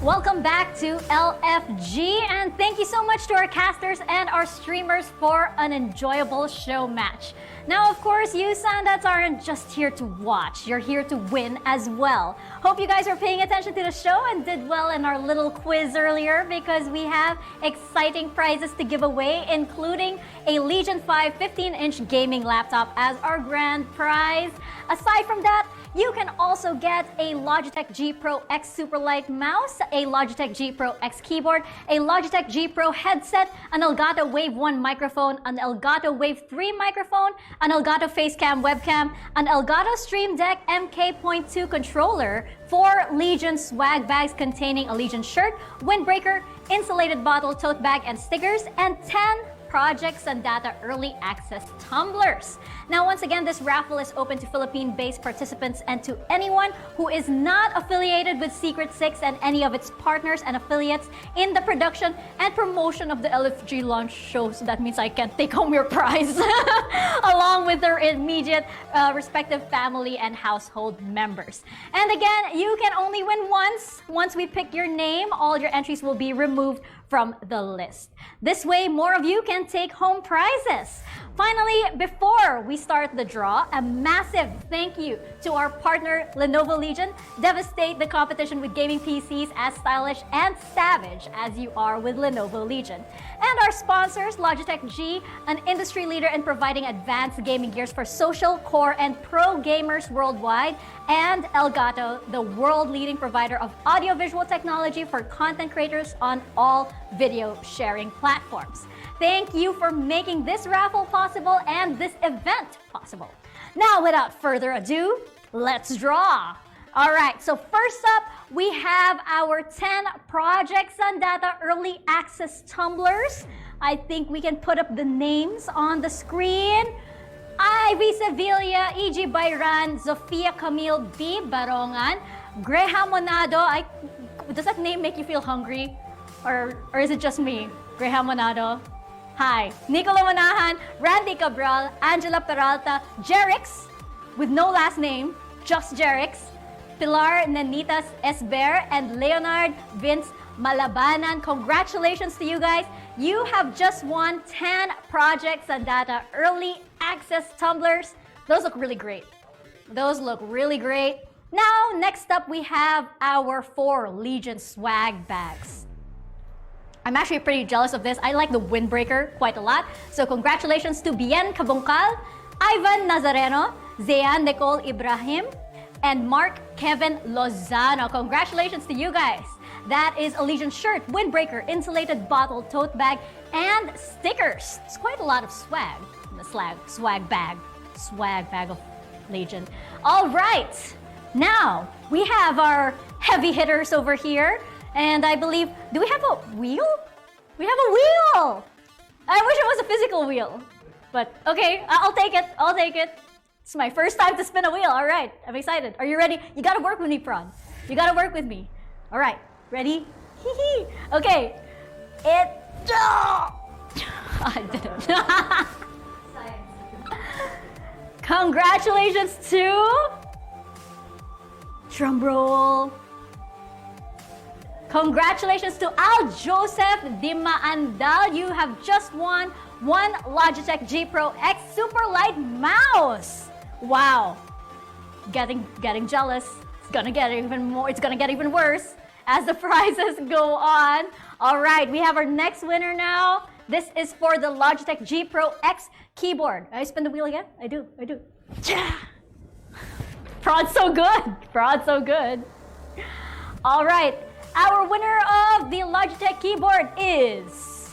Welcome back to LFG, and thank you so much to our casters and our streamers for an enjoyable show match. Now, of course, you Xandats aren't just here to watch, you're here to win as well. Hope you guys are paying attention to the show and did well in our little quiz earlier, because we have exciting prizes to give away, including a Legion 5 15-inch gaming laptop as our grand prize. Aside from that, you can also get a Logitech G Pro X Superlight mouse, a Logitech G Pro X keyboard, a Logitech G Pro headset, an Elgato Wave 1 microphone, an Elgato Wave 3 microphone, an Elgato Facecam webcam, an Elgato Stream Deck MK.2 controller, 4 Legion swag bags containing a Legion shirt, windbreaker, insulated bottle, tote bag, and stickers, and 10 Project Xandata Early Access tumblers. Now, once again, this raffle is open to Philippine-based participants and to anyone who is not affiliated with Secret 6 and any of its partners and affiliates in the production and promotion of the LFG launch show. So that means I can take home your prize along with their immediate respective family and household members. And again, you can only win once. Once we pick your name, all your entries will be removed from the list. This way, more of you can take home prizes. Finally, before we start the draw, a massive thank you to our partner Lenovo Legion. Devastate the competition with gaming PCs as stylish and savage as you are with Lenovo Legion. And our sponsors, Logitech G, an industry leader in providing advanced gaming gears for social, core, and pro gamers worldwide, and Elgato, the world-leading provider of audiovisual technology for content creators on all video sharing platforms. Thank you for making this raffle possible and this event possible. Now, without further ado, let's draw. All right, so first up, we have our 10 Project Xandata Early Access tumblers. I think we can put up the names on the screen. Ivy Sevilla, E.G. Bayran, Zofia Camille B. Barongan, Graham Monado. Does that name make you feel hungry? Or is it just me? Graham Monado. Hi. Nicola Manahan, Randy Cabral, Angela Peralta, Jerix, with no last name, just Jerix, Pilar Nanitas Esber, and Leonard Vince Malabanan. Congratulations to you guys. You have just won 10 Project Xandata Early Access tumblers. Those look really great. Those look really great. Now, next up, we have our 4 Legion swag bags. I'm actually pretty jealous of this. I like the windbreaker quite a lot. So congratulations to Bien Cabongcal, Ivan Nazareno, Zean Nicole Ibrahim, and Mark Kevin Lozano. Congratulations to you guys. That is a Legion shirt, windbreaker, insulated bottle, tote bag, and stickers. It's quite a lot of swag in the swag bag of Legion. All right, now we have our heavy hitters over here. And I believe, do we have a wheel? We have a wheel! I wish it was a physical wheel. But okay, I'll take it, I'll take it. It's my first time to spin a wheel, all right. I'm excited. Are you ready? You gotta work with me, Prawn. You gotta work with me. All right, ready? Hee. Okay, I did it. Congratulations to, drum roll. Congratulations to Al Joseph Dimaandal. You have just won 1 Logitech G Pro X Superlight mouse. Wow. Getting jealous. It's gonna get even more. It's gonna get even worse as the prizes go on. All right, we have our next winner now. This is for the Logitech G Pro X keyboard. I spin the wheel again? I do. Yeah. Fraud's so good. Fraud's so good. All right. Our winner of the Logitech keyboard is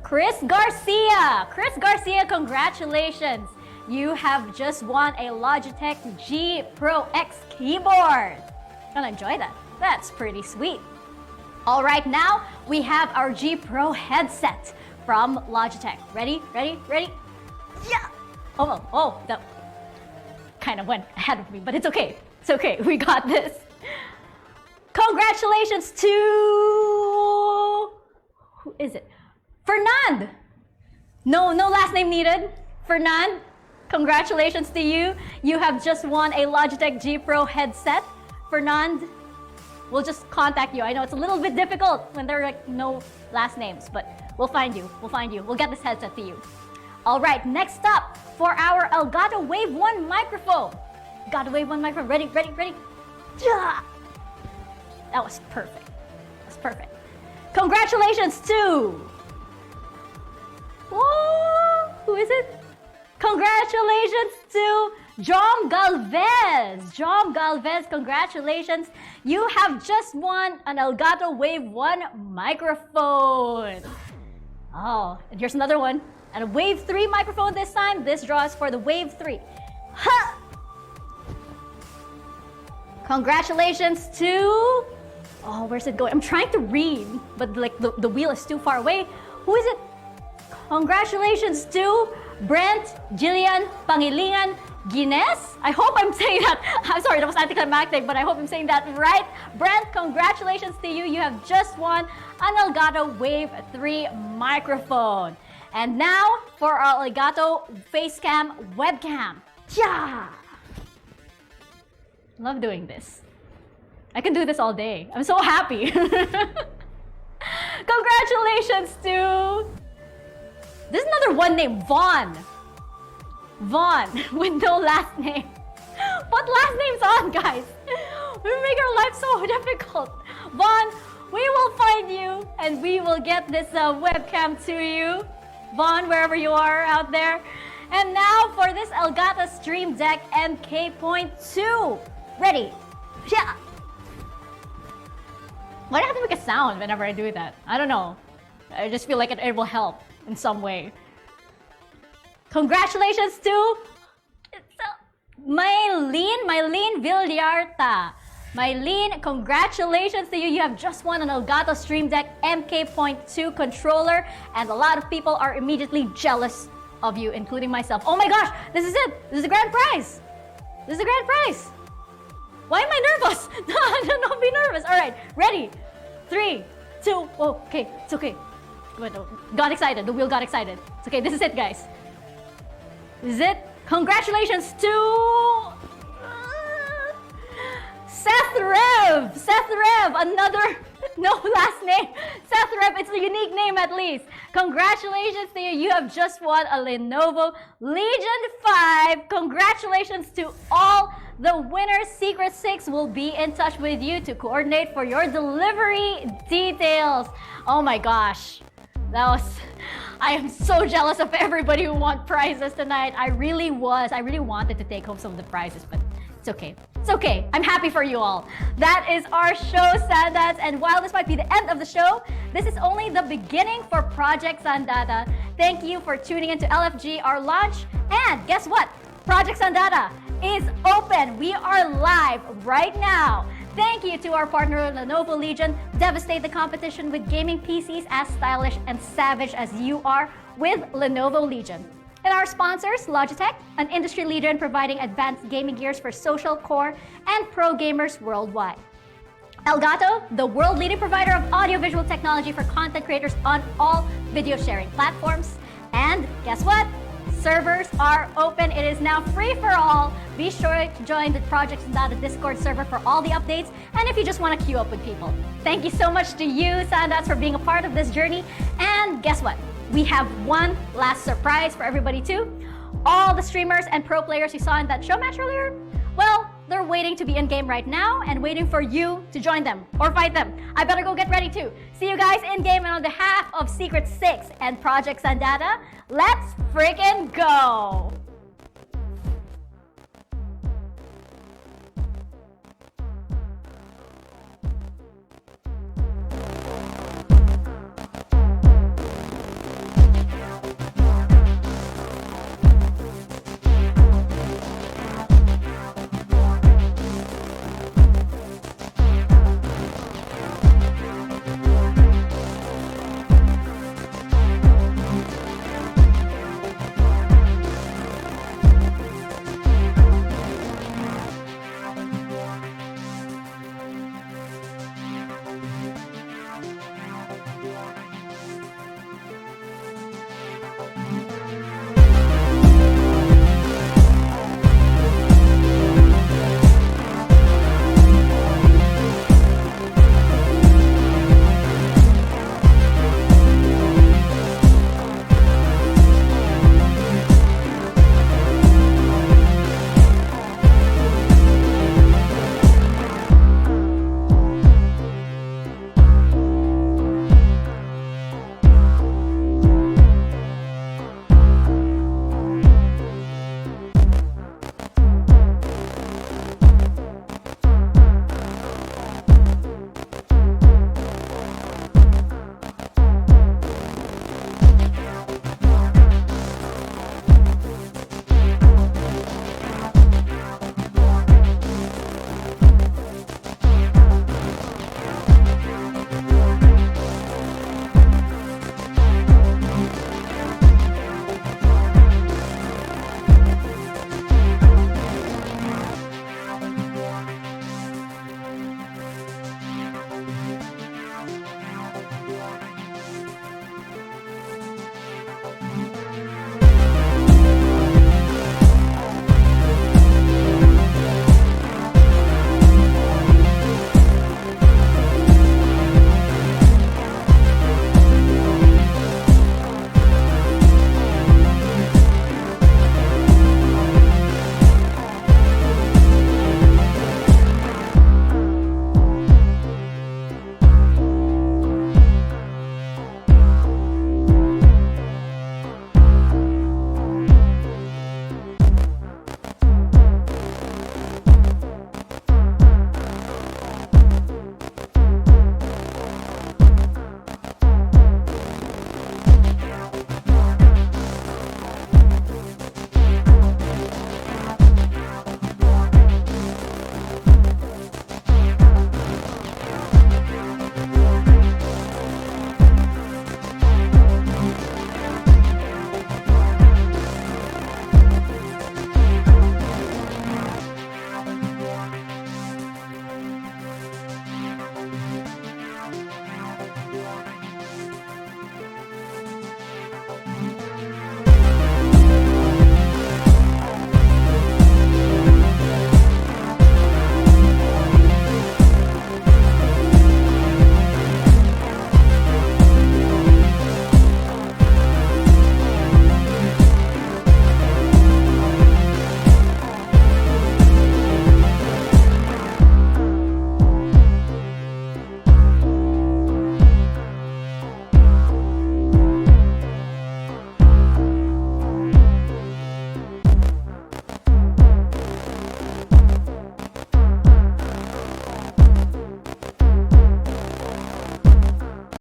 Chris Garcia. Chris Garcia, congratulations. You have just won a Logitech G Pro X keyboard. Gonna enjoy that. That's pretty sweet. All right, now we have our G Pro headset from Logitech. Ready? Yeah. Oh, that kind of went ahead of me, but it's okay. It's okay. We got this. Congratulations to, who is it? Fernand. No last name needed. Fernand, congratulations to you. You have just won a Logitech G Pro headset. Fernand, we'll just contact you. I know it's a little bit difficult when there are like no last names, but we'll find you. We'll find you. We'll get this headset to you. All right, next up for our Elgato Wave 1 microphone. Got a Wave 1 microphone. Ready, ready, ready. Yeah. That was perfect. That's perfect. Congratulations to... Whoa, who is it? Congratulations to Jom Galvez. Jom Galvez, congratulations. You have just won an Elgato Wave 1 microphone. Oh, and here's another one. And a Wave 3 microphone this time. This draw is for the Wave 3. Ha! Congratulations to... Oh, where's it going? I'm trying to read, but like the wheel is too far away. Who is it? Congratulations to Brent Jillian Pangilingan Guinness. I hope I'm saying that. I'm sorry, that was anticlimactic, but I hope I'm saying that right. Brent, congratulations to you. You have just won an Elgato Wave 3 microphone. And now for our Elgato Facecam webcam. Yeah! Love doing this. I can do this all day. I'm so happy. Congratulations to... There's another one named Vaughn. Vaughn with no last name. What last name's on, guys? We make our life so difficult. Vaughn, we will find you and we will get this webcam to you. Vaughn, wherever you are out there. And now for this Elgato Stream Deck MK.2. Ready? Yeah. Why do I have to make a sound whenever I do that? I don't know. I just feel like it will help in some way. Congratulations to Mylene Villarta. Mylene, congratulations to you. You have just won an Elgato Stream Deck MK.2 controller, and a lot of people are immediately jealous of you, including myself. Oh my gosh, this is it. This is the grand prize. This is the grand prize. Why am I nervous? No, don't be nervous. All right, ready? 3, 2, oh, okay, it's okay. Got excited, the wheel got excited. It's okay, this is it, guys. This is it. Congratulations to Seth Rev. Seth Rev, another, no last name. Seth Rev, it's a unique name at least. Congratulations to you. You have just won a Lenovo Legion 5. Congratulations to all the winners. Secret 6 will be in touch with you to coordinate for your delivery details. Oh my gosh. I am so jealous of everybody who won prizes tonight. I really wanted to take home some of the prizes, but it's okay. It's okay. I'm happy for you all. That is our show, Xandats. And while this might be the end of the show, this is only the beginning for Project Xandata. Thank you for tuning into LFG, our launch. And guess what? Project Xandata is open. We are live right now. Thank you to our partner Lenovo Legion. Devastate the competition with gaming PCs as stylish and savage as you are with Lenovo Legion. And our sponsors, Logitech, an industry leader in providing advanced gaming gears for social, core, and pro gamers worldwide. Elgato, the world-leading provider of audiovisual technology for content creators on all video sharing platforms. And guess what? Servers are open. It is now free for all. Be sure to join the Project Xandata Discord server for all the updates, and if you just want to queue up with people. Thank you so much to you, Xandats, for being a part of this journey. And guess what? We have one last surprise for everybody too. All the streamers and pro players you saw in that show match earlier, well, they're waiting to be in-game right now and waiting for you to join them or fight them. I better go get ready too. See you guys in-game, and on behalf of Secret 6 and Project Xandata, let's freaking go!